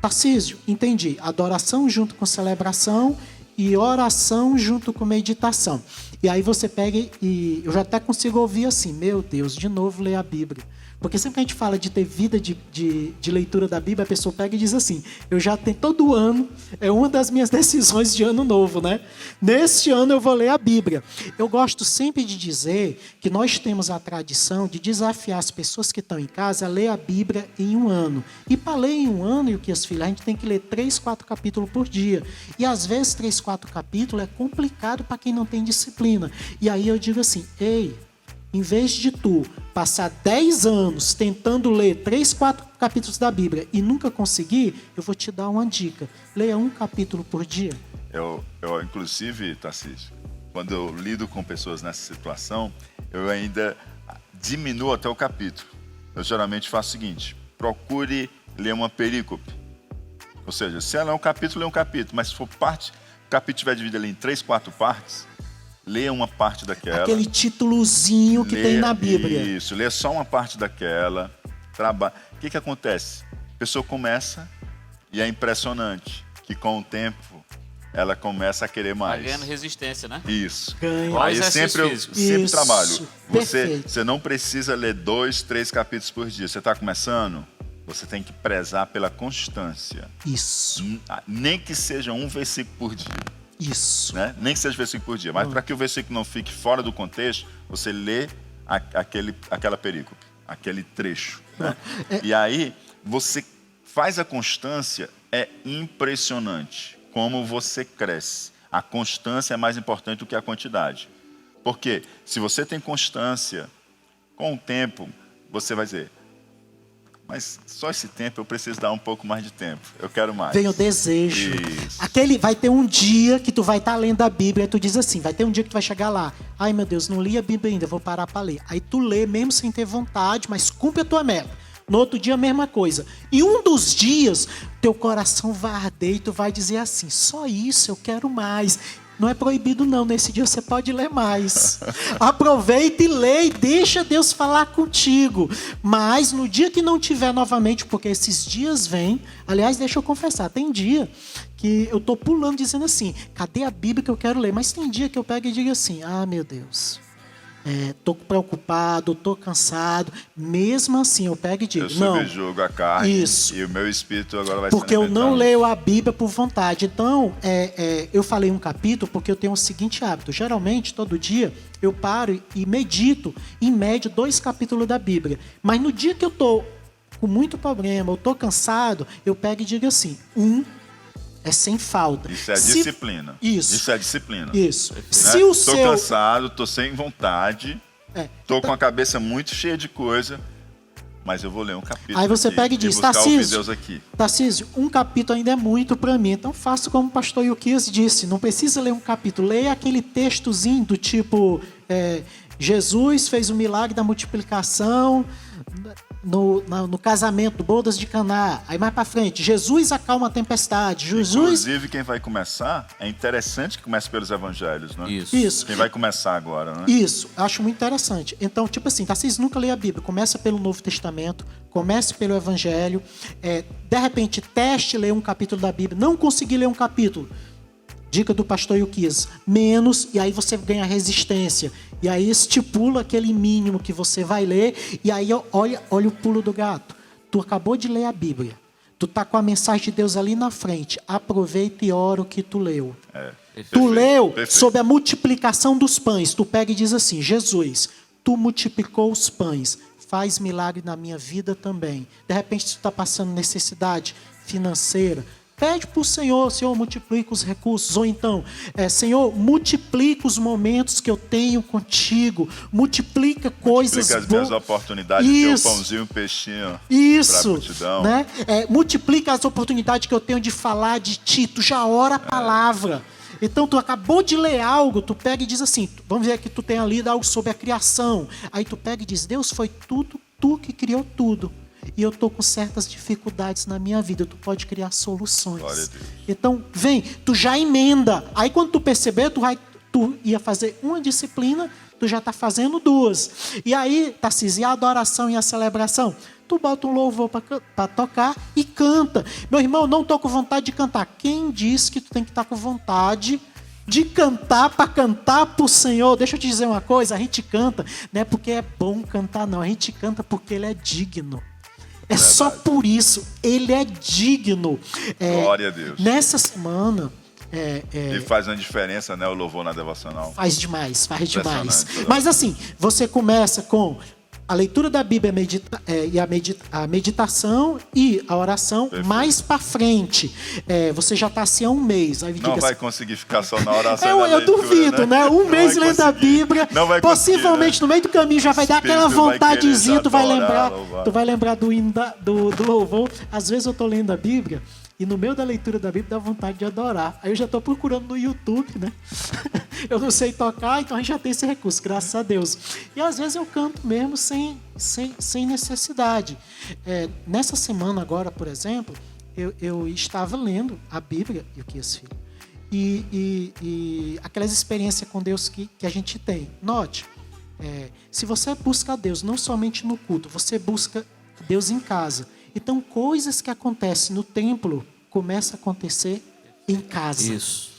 Tarcísio, entendi. Adoração junto com celebração e oração junto com meditação. E aí você pega e eu já até consigo ouvir assim, meu Deus, de novo ler a Bíblia. Porque sempre que a gente fala de ter vida de leitura da Bíblia, a pessoa pega e diz assim, eu já tenho todo ano, é uma das minhas decisões de ano novo, né? Neste ano eu vou ler a Bíblia. Eu gosto sempre de dizer que nós temos a tradição de desafiar as pessoas que estão em casa a ler a Bíblia em um ano. E para ler em um ano, e o que as filhas, a gente tem que ler 3, 4 capítulos por dia. E às vezes 3, 4 capítulos é complicado para quem não tem disciplina. E aí eu digo assim, ei, em vez de tu passar 10 anos tentando ler 3, 4 capítulos da Bíblia e nunca conseguir, eu vou te dar uma dica. Leia um capítulo por dia. Eu inclusive, Tarcísio, quando eu lido com pessoas nessa situação, eu ainda diminuo até o capítulo. Eu geralmente faço o seguinte, procure ler uma perícope. Ou seja, se ela é um capítulo, lê um capítulo. Mas se for parte, o capítulo estiver dividido ali em 3, 4 partes, leia uma parte daquela. Aquele títulozinho que tem na Bíblia. Isso, lê só uma parte daquela. O que acontece? A pessoa começa e é impressionante que com o tempo ela começa a querer mais. Vai ganhando resistência, né? Isso. Ganha. Aí Exercício eu físico. sempre Isso, trabalho. perfeito. Você não precisa ler 2, 3 capítulos por dia. Você está começando, você tem que prezar pela constância. Isso, Nem que seja um versículo por dia. isso. Né? Nem que seja versículo por dia. Mas para que o versículo não fique fora do contexto, você lê aquela perícope, aquele trecho. Né? E aí, você faz a constância, é impressionante como você cresce. A constância é mais importante do que a quantidade. Porque se você tem constância, com o tempo, você vai dizer, mas só esse tempo eu preciso dar um pouco mais de tempo. Eu quero mais. Vem o desejo. Isso. Vai ter um dia que tu vai estar lendo a Bíblia e tu diz assim, vai ter um dia que tu vai chegar lá. Ai, meu Deus, não li a Bíblia ainda, vou parar para ler. Aí tu lê mesmo sem ter vontade, mas cumpre a tua meta. No outro dia a mesma coisa. E um dos dias, teu coração vai arder e tu vai dizer assim, só isso, eu quero mais. Não é proibido não, nesse dia você pode ler mais. Aproveita e lê e deixa Deus falar contigo. Mas no dia que não tiver novamente, porque esses dias vêm, aliás, deixa eu confessar, tem dia que eu tô pulando dizendo assim, cadê a Bíblia que eu quero ler? Mas tem dia que eu pego e digo assim, ah, meu Deus, tô preocupado, tô cansado. Mesmo assim, eu pego e digo, Eu não. subjugo a carne Isso. e o meu espírito agora vai Porque se eu alimentar. não leio a Bíblia por vontade. Então, eu falei um capítulo porque eu tenho o seguinte hábito. Geralmente, todo dia, eu paro e medito, em média, 2 capítulos da Bíblia. Mas no dia que eu estou com muito problema, eu estou cansado, eu pego e digo assim, é sem falta. Isso é disciplina. Isso é disciplina. Isso. Né? Se o tô seu... cansado, tô sem vontade, tô com a cabeça muito cheia de coisa, mas eu vou ler um capítulo. Aí você aqui, pega e diz, buscar ouvir Tarcísio, Deus aqui. Tarcísio, um capítulo ainda é muito para mim. Então faça como o pastor Yukias disse, não precisa ler um capítulo, leia aquele textozinho do tipo, Jesus fez o milagre da multiplicação no casamento, bodas de Caná. Aí mais para frente, Jesus acalma a tempestade. Inclusive, quem vai começar, é interessante que comece pelos evangelhos, né? Isso. Quem vai começar agora, né? Isso, acho muito interessante. Então, tipo assim, Tarcísio nunca lê a Bíblia. Começa pelo Novo Testamento, comece pelo Evangelho. De repente, teste ler um capítulo da Bíblia. Não consegui ler um capítulo. Dica do pastor Yukias. Menos, e aí você ganha resistência. E aí estipula aquele mínimo que você vai ler. E aí olha o pulo do gato. Tu acabou de ler a Bíblia. Tu tá com a mensagem de Deus ali na frente. Aproveita e ora o que tu leu. Tu leu sobre a multiplicação dos pães. Tu pega e diz assim, Jesus, tu multiplicou os pães. Faz milagre na minha vida também. De repente tu está passando necessidade financeira. Pede para o Senhor, multiplica os recursos. Ou então, Senhor, multiplica os momentos que eu tenho contigo. Multiplica coisas boas. Multiplica as minhas oportunidades de ter um pãozinho, um peixinho. Isso, multidão. Né? Multiplica as oportunidades que eu tenho de falar de ti. Tu já ora a palavra. Então, tu acabou de ler algo, tu pega e diz assim, vamos ver que tu tenha lido algo sobre a criação. Aí tu pega e diz, Deus, foi tudo, tu que criou tudo. E eu estou com certas dificuldades na minha vida. Tu pode criar soluções. Glória a Deus. Então, vem, tu já emenda. Aí quando tu perceber, tu ia fazer uma disciplina, tu já está fazendo 2. E aí, Tarcísio, e a adoração e a celebração? Tu bota um louvor para tocar e canta. Meu irmão, não estou com vontade de cantar. Quem disse que tu tem que estar com vontade de cantar para cantar para o Senhor. Deixa eu te dizer uma coisa, a gente canta, não é porque é bom cantar não, a gente canta porque Ele é digno. É verdade. Só por isso, Ele é digno. Glória a Deus. Nessa semana... E faz uma diferença, né, o louvor na devocional. Faz demais. Mas assim, você começa com a leitura da Bíblia a meditação e a oração. Perfeito. Mais para frente. Você já está assim há um mês. Aí não vai conseguir ficar só na oração. Eu duvido, né? Um mês lendo a Bíblia. Possivelmente, né? No meio do caminho já vai dar aquela vontadezinha. Tu vai lembrar do hino do louvor. Às vezes eu estou lendo a Bíblia. E no meio da leitura da Bíblia dá vontade de adorar. Aí eu já estou procurando no YouTube, né? Eu não sei tocar, então a gente já tem esse recurso, graças a Deus. E às vezes eu canto mesmo sem necessidade. Nessa semana agora, por exemplo, eu estava lendo a Bíblia, e o que esse filho? E aquelas experiências com Deus que a gente tem. Note, se você busca a Deus não somente no culto, você busca Deus em casa. Então, coisas que acontecem no templo começam a acontecer em casa. Isso.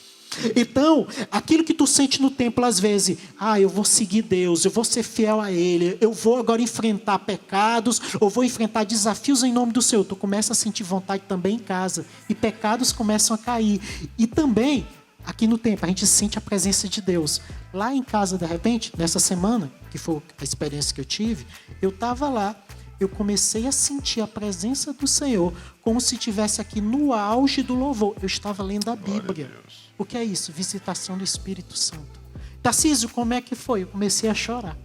Então, aquilo que tu sente no templo, às vezes, eu vou seguir Deus, eu vou ser fiel a Ele, eu vou agora enfrentar pecados, ou vou enfrentar desafios em nome do Senhor. Tu começa a sentir vontade também em casa, e pecados começam a cair. E também, aqui no templo, a gente sente a presença de Deus. Lá em casa, de repente, nessa semana, que foi a experiência que eu tive, eu estava lá, eu comecei a sentir a presença do Senhor como se estivesse aqui no auge do louvor. Eu estava lendo a Bíblia. O que é isso? Visitação do Espírito Santo. Tarcísio, como é que foi? Eu comecei a chorar.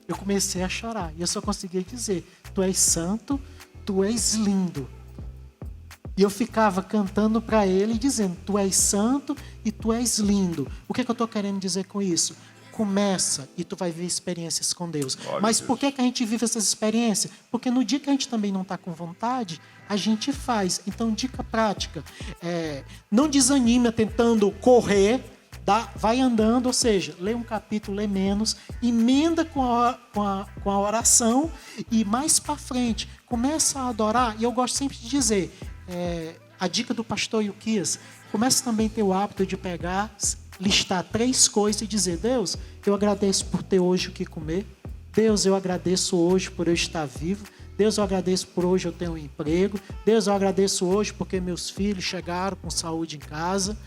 E eu só conseguia dizer, tu és santo, tu és lindo. E eu ficava cantando para ele, dizendo, tu és santo e tu és lindo. O que eu estou querendo dizer com isso? Começa e tu vai ver experiências com Deus. Mas por que a gente vive essas experiências? Porque no dia que a gente também não está com vontade, a gente faz. Então, dica prática. Não desanime tentando correr, vai andando, ou seja, lê um capítulo, lê menos, emenda com a oração e mais para frente, começa a adorar. E eu gosto sempre de dizer, a dica do pastor Ilquias, começa também a ter o hábito de pegar... listar 3 coisas e dizer, Deus, eu agradeço por ter hoje o que comer. Deus, eu agradeço hoje por eu estar vivo. Deus, eu agradeço por hoje eu ter um emprego. Deus, eu agradeço hoje porque meus filhos chegaram com saúde em casa.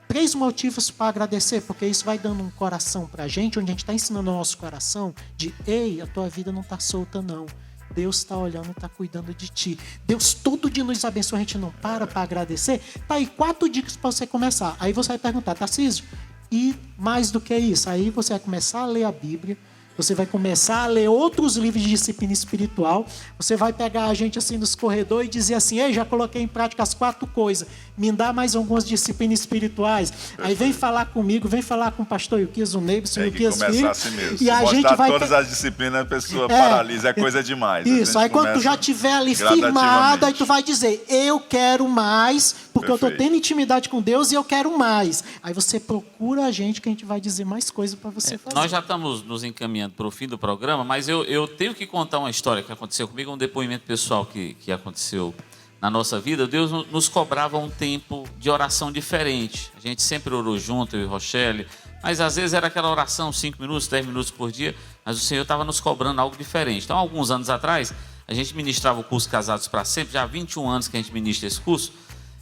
3 motivos para agradecer, porque isso vai dando um coração para a gente, onde a gente está ensinando o nosso coração de, ei, a tua vida não está solta não. Deus está olhando e está cuidando de ti. Deus todo dia nos abençoa, a gente não para agradecer. Tá aí 4 dicas para você começar. Aí você vai perguntar, Tarcísio, e mais do que isso? Aí você vai começar a ler a Bíblia, você vai começar a ler outros livros de disciplina espiritual, você vai pegar a gente assim nos corredores e dizer assim, ei, já coloquei em prática as 4 coisas, me dá mais algumas disciplinas espirituais. Perfeito. Aí vem falar comigo, vem falar com o pastor Ilquias, o Neibson, o Ilquias Filho. Assim mesmo. E a gente vai todas as disciplinas, a pessoa paralisa, é coisa demais. Isso, aí quando tu já estiver ali firmado, aí tu vai dizer, eu quero mais, porque eu estou tendo intimidade com Deus e eu quero mais. Aí você procura a gente que a gente vai dizer mais coisas para você fazer. Nós já estamos nos encaminhando para o fim do programa, mas eu tenho que contar uma história que aconteceu comigo, um depoimento pessoal que aconteceu na nossa vida. Deus nos cobrava um tempo de oração diferente. A gente sempre orou junto, eu e Rochelle, mas às vezes era aquela oração 5 minutos, 10 minutos por dia, mas o Senhor estava nos cobrando algo diferente. Então, alguns anos atrás, a gente ministrava o curso Casados para Sempre, já há 21 anos que a gente ministra esse curso,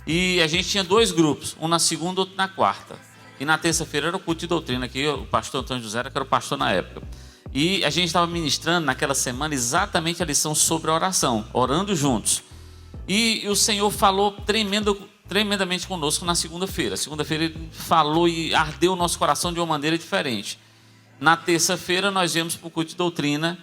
e a gente tinha 2 grupos, um na segunda, outro na quarta. E na terça-feira era o culto de doutrina, que o pastor Antônio José era o pastor na época. E a gente estava ministrando naquela semana exatamente a lição sobre a oração, orando juntos. E o Senhor falou tremendamente conosco na segunda-feira. Segunda-feira Ele falou e ardeu o nosso coração de uma maneira diferente. Na terça-feira nós viemos para o culto de doutrina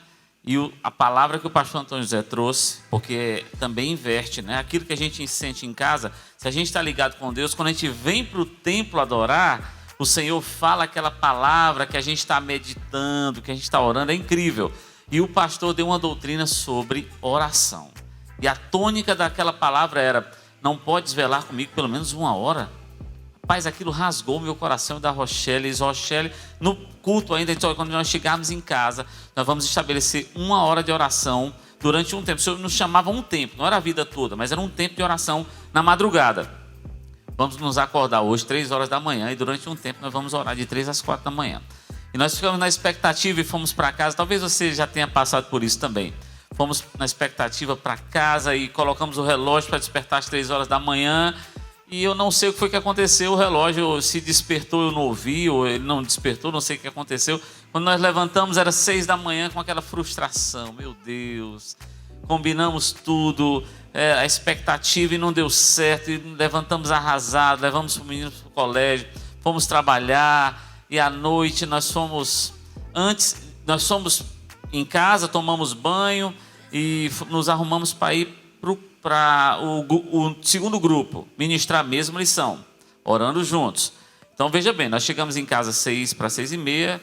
e a palavra que o pastor Antônio José trouxe, porque também inverte, né? Aquilo que a gente sente em casa, se a gente está ligado com Deus, quando a gente vem para o templo adorar, o Senhor fala aquela palavra que a gente está meditando, que a gente está orando, é incrível. E o pastor deu uma doutrina sobre oração. E a tônica daquela palavra era, não podes velar comigo pelo menos 1 hora? Rapaz, aquilo rasgou meu coração da Rochelle. Rochelle, no culto ainda, quando nós chegarmos em casa, nós vamos estabelecer 1 hora de oração durante um tempo. O Senhor nos chamava um tempo, não era a vida toda, mas era um tempo de oração na madrugada. vamos nos acordar hoje 3 horas da manhã e durante um tempo nós vamos orar de 3 às 4 da manhã. E nós ficamos na expectativa e fomos para casa. Talvez você já tenha passado por isso também. Fomos na expectativa para casa e colocamos o relógio para despertar às 3 horas da manhã. E eu não sei o que foi que aconteceu. O relógio se despertou, eu não ouvi, ou ele não despertou, não sei o que aconteceu. Quando nós levantamos era 6 da manhã com aquela frustração. Meu Deus, combinamos tudo, a expectativa e não deu certo. E levantamos arrasados, levamos os meninos para o colégio, fomos trabalhar. E à noite nós fomos em casa, tomamos banho e nos arrumamos para ir para o segundo grupo, ministrar a mesma lição, orando juntos. Então veja bem, nós chegamos em casa 6 para 6:30,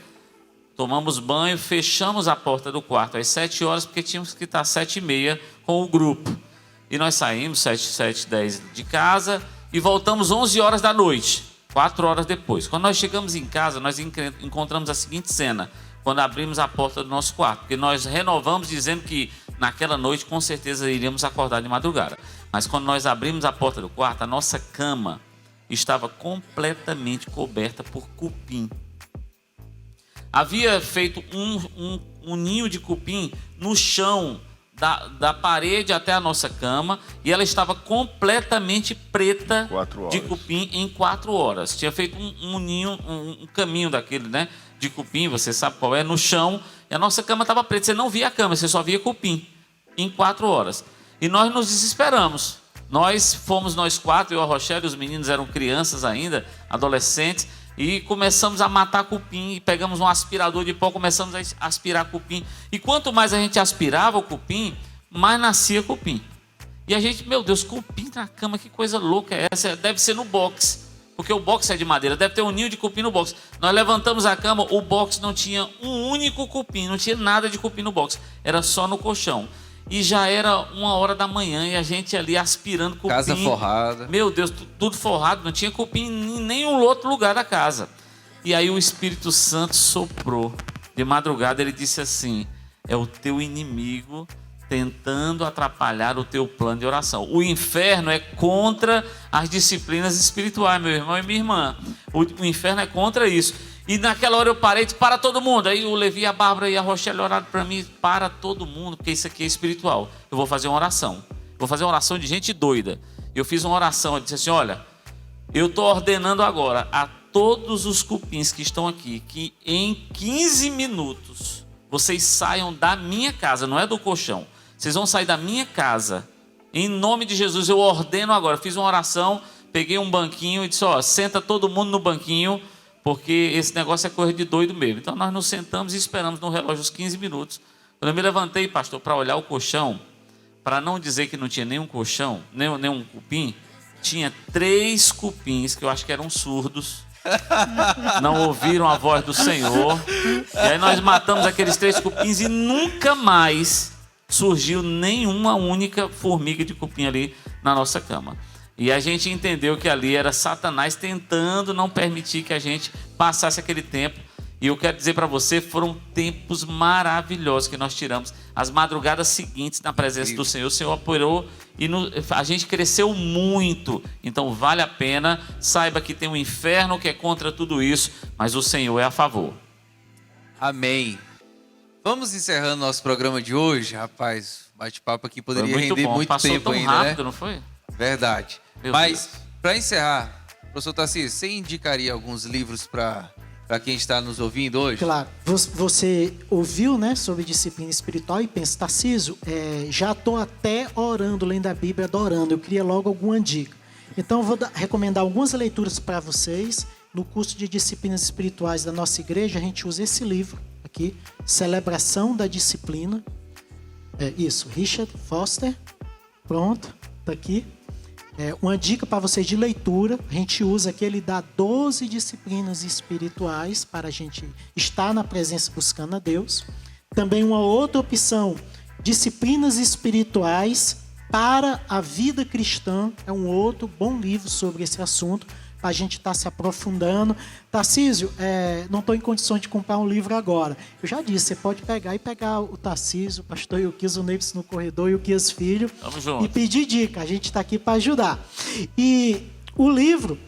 tomamos banho, fechamos a porta do quarto às 7 horas, porque tínhamos que estar às 7:30 com o grupo. E nós saímos 7:10 de casa e voltamos 11 horas da noite. 4 horas depois. Quando nós chegamos em casa, nós encontramos a seguinte cena. Quando abrimos a porta do nosso quarto. Porque nós renovamos dizendo que naquela noite com certeza iríamos acordar de madrugada. Mas quando nós abrimos a porta do quarto, a nossa cama estava completamente coberta por cupim. Havia feito um ninho de cupim no chão da parede até a nossa cama, e ela estava completamente preta de cupim em 4 horas. Tinha feito um ninho, um caminho daquele, né, de cupim, você sabe qual é, no chão, e a nossa cama estava preta. Você não via a cama, você só via cupim em 4 horas. E nós nos desesperamos. Nós 4, eu, a Rochelle, os meninos eram crianças ainda, adolescentes, e começamos a matar cupim, e pegamos um aspirador de pó, começamos a aspirar cupim. E quanto mais a gente aspirava o cupim, mais nascia cupim. E a gente, meu Deus, cupim na cama, que coisa louca é essa? Deve ser no box, porque o box é de madeira, deve ter um ninho de cupim no box. Nós levantamos a cama, o box não tinha um único cupim, não tinha nada de cupim no box, era só no colchão. E já era 1h da manhã e a gente ali aspirando cupim. Casa forrada. Meu Deus, tudo forrado, não tinha cupim em nenhum outro lugar da casa. E aí o Espírito Santo soprou. De madrugada ele disse assim: é o teu inimigo tentando atrapalhar o teu plano de oração. O inferno é contra as disciplinas espirituais, meu irmão e minha irmã. O inferno é contra isso. E naquela hora eu parei e disse: para todo mundo. Aí o Levi, a Bárbara e a Rochelle oraram para mim: para todo mundo, porque isso aqui é espiritual. Eu vou fazer uma oração. Vou fazer uma oração de gente doida. Eu fiz uma oração, eu disse assim: olha, eu estou ordenando agora a todos os cupins que estão aqui, que em 15 minutos vocês saiam da minha casa, não é do colchão. Vocês vão sair da minha casa. Em nome de Jesus, eu ordeno agora. Fiz uma oração, peguei um banquinho e disse: ó, senta todo mundo no banquinho, porque esse negócio é coisa de doido mesmo. Então nós nos sentamos e esperamos no relógio os 15 minutos. Quando eu me levantei, pastor, para olhar o colchão, para não dizer que não tinha nenhum colchão, nenhum cupim, tinha 3 cupins que eu acho que eram surdos, não ouviram a voz do Senhor. E aí nós matamos aqueles 3 cupins e nunca mais surgiu nenhuma única formiga de cupim ali na nossa cama. E a gente entendeu que ali era Satanás tentando não permitir que a gente passasse aquele tempo. E eu quero dizer para você, foram tempos maravilhosos que nós tiramos. As madrugadas seguintes na presença do Senhor, o Senhor apoiou e a gente cresceu muito. Então vale a pena, saiba que tem um inferno que é contra tudo isso, mas o Senhor é a favor. Amém. Vamos encerrando nosso programa de hoje, rapaz. Bate-papo aqui poderia render muito Passou tempo tão ainda, rápido, né? Não foi? Verdade. Meu Mas, Deus. para encerrar, professor Tarcísio, você indicaria alguns livros para quem está nos ouvindo hoje? Claro. Você ouviu, né, sobre disciplina espiritual e pensa: Tarcísio, já estou até orando, lendo a Bíblia, adorando. Eu queria logo alguma dica. Então, eu vou recomendar algumas leituras para vocês. No curso de disciplinas espirituais da nossa igreja, a gente usa esse livro aqui, Celebração da Disciplina. Isso, Richard Foster. Pronto, tá aqui. Uma dica para vocês de leitura, a gente usa aqui, ele dá 12 disciplinas espirituais para a gente estar na presença buscando a Deus. Também uma outra opção, disciplinas espirituais para a vida cristã, é um outro bom livro sobre esse assunto, para a gente estar se aprofundando. Tarcísio, não estou em condições de comprar um livro agora. Eu já disse, você pode pegar o Tarcísio, o pastor Euquias, o Neves no corredor e o Quias Filho. Tamo junto. E pedir dica, a gente está aqui para ajudar. E O livro,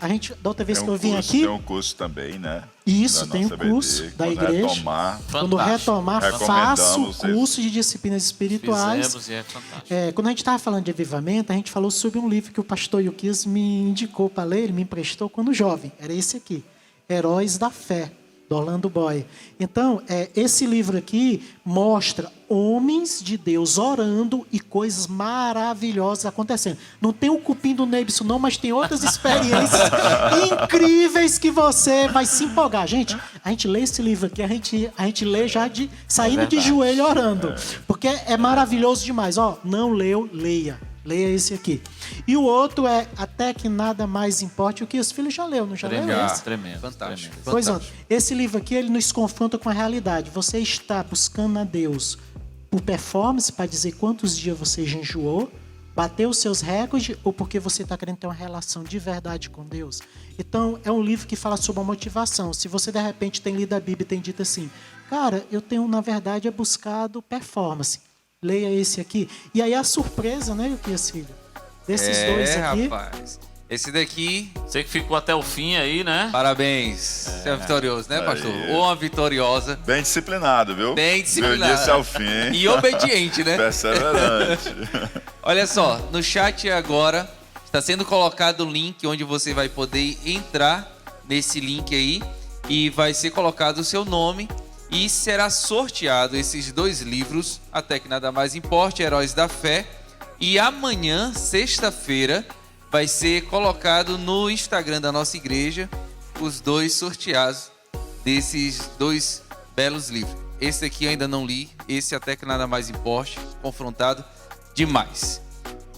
da outra vez que eu vim aqui... Tem um curso também, né? Isso, tem um curso da igreja. Quando retomar, faça o curso de disciplinas espirituais. Fizemos e é fantástico. Quando a gente estava falando de avivamento, a gente falou sobre um livro que o pastor Yukias me indicou para ler, ele me emprestou quando jovem. Era esse aqui, Heróis da Fé, do Orlando Boyer. Então, esse livro aqui mostra homens de Deus orando e coisas maravilhosas acontecendo. Não tem o cupim do Neibson não, mas tem outras experiências incríveis que você vai se empolgar. Gente, a gente lê esse livro aqui, a gente lê já saindo de joelho orando. Porque é maravilhoso demais. Não leu, leia. Leia esse aqui. E o outro é Até que Nada Mais Importe. O que os filhos já leu, não já leu esse? Tremendo. Fantástico. Pois é. Esse livro aqui, ele nos confronta com a realidade. Você está buscando a Deus por performance, para dizer quantos dias você jejuou, bateu os seus recordes, ou porque você está querendo ter uma relação de verdade com Deus. Então, é um livro que fala sobre a motivação. Se você, de repente, tem lido a Bíblia e tem dito assim, cara, eu tenho, na verdade, buscado performance. Leia esse aqui. E aí a surpresa, né, Yukias Filho? Desses dois aqui. Rapaz. Esse daqui... Você que ficou até o fim aí, né? Parabéns. Você é vitorioso, né, pastor? Ou uma vitoriosa. Bem disciplinado, viu? Bem disciplinado. Meu início ao fim. E obediente, né? Perseverante. Olha só, no chat agora está sendo colocado o link onde você vai poder entrar nesse link aí e vai ser colocado o seu nome e será sorteado esses 2 livros, Até que Nada Mais Importe, Heróis da Fé. E amanhã, sexta-feira, vai ser colocado no Instagram da nossa igreja os 2 sorteados desses 2 belos livros. Esse aqui eu ainda não li, esse Até que Nada Mais Importe, confrontado demais.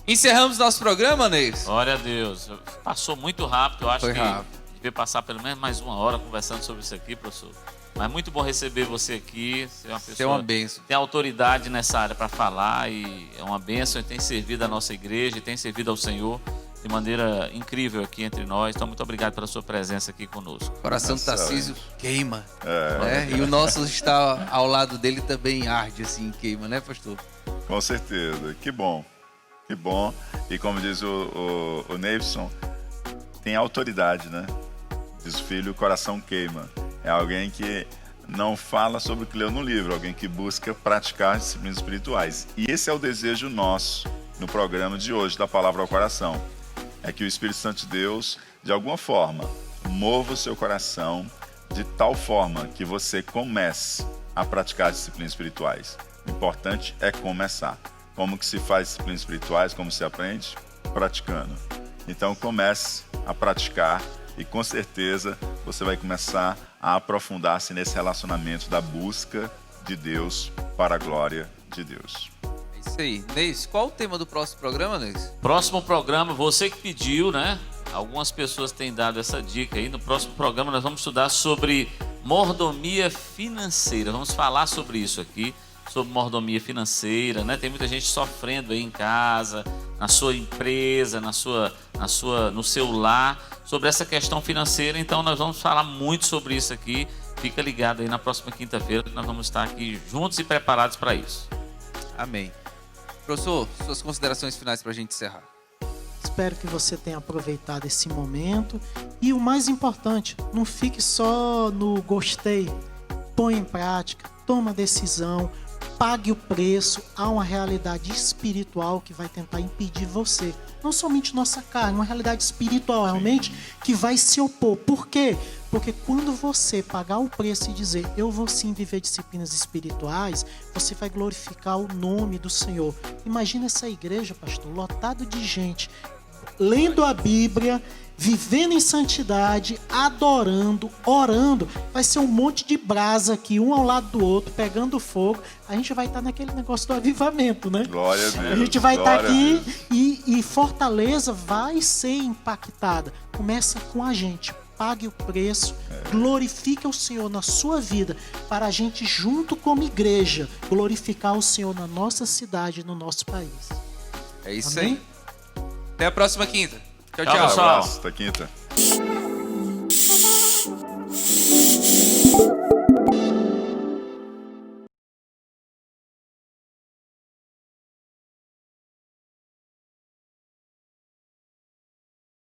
Encerramos nosso programa, Neis? Glória a Deus. Passou muito rápido, eu acho Foi que rápido. devia passar pelo menos mais 1 hora conversando sobre isso aqui, professor. Mas muito bom receber você aqui. Você é uma pessoa Você é uma bênção. tem autoridade nessa área para falar e é uma bênção e tem servido a nossa igreja e tem servido ao Senhor de maneira incrível aqui entre nós. Então, muito obrigado pela sua presença aqui conosco. O coração do Tarcísio queima. É. Né? E o nosso está ao lado dele também arde, assim, queima, né, pastor? Com certeza. Que bom. Que bom. E como diz o Neibson, tem autoridade, né? Diz o filho, o coração queima. É alguém que não fala sobre o que leu no livro, alguém que busca praticar as disciplinas espirituais. E esse é o desejo nosso no programa de hoje, da Palavra ao Coração. É que o Espírito Santo de Deus, de alguma forma, mova o seu coração de tal forma que você comece a praticar as disciplinas espirituais. O importante é começar. Como que se faz disciplinas espirituais? Como se aprende? Praticando. Então comece a praticar e com certeza você vai começar a aprofundar-se nesse relacionamento da busca de Deus para a glória de Deus. É isso aí. Neis, qual o tema do próximo programa, Neis? Próximo programa, você que pediu, né? Algumas pessoas têm dado essa dica aí. No próximo programa nós vamos estudar sobre mordomia financeira. Vamos falar sobre isso aqui, sobre mordomia financeira, né? Tem muita gente sofrendo aí em casa, na sua empresa, no seu lar, sobre essa questão financeira. Então nós vamos falar muito sobre isso aqui. Fica ligado aí na próxima quinta-feira que nós vamos estar aqui juntos e preparados para isso. Amém. Professor, suas considerações finais para a gente encerrar. Espero que você tenha aproveitado esse momento. E o mais importante, não fique só no gostei. Põe em prática, toma decisão, pague o preço. Há uma realidade espiritual que vai tentar impedir você. Não somente nossa carne, uma realidade espiritual realmente que vai se opor. Por quê? Porque quando você pagar o preço e dizer eu vou sim viver disciplinas espirituais, você vai glorificar o nome do Senhor. Imagina essa igreja, pastor, lotado de gente, lendo a Bíblia, vivendo em santidade, adorando, orando. Vai ser um monte de brasa aqui, um ao lado do outro, pegando fogo. A gente vai estar naquele negócio do avivamento, né? Glória a Deus. A gente vai estar aqui e Fortaleza vai ser impactada. Começa com a gente. Pague o preço, glorifique o Senhor na sua vida, para a gente, junto como igreja, glorificar o Senhor na nossa cidade, no nosso país. É isso Amém? aí. Até a próxima quinta. Tchau, Tchau, tchau. pessoal. Um abraço, até quinta.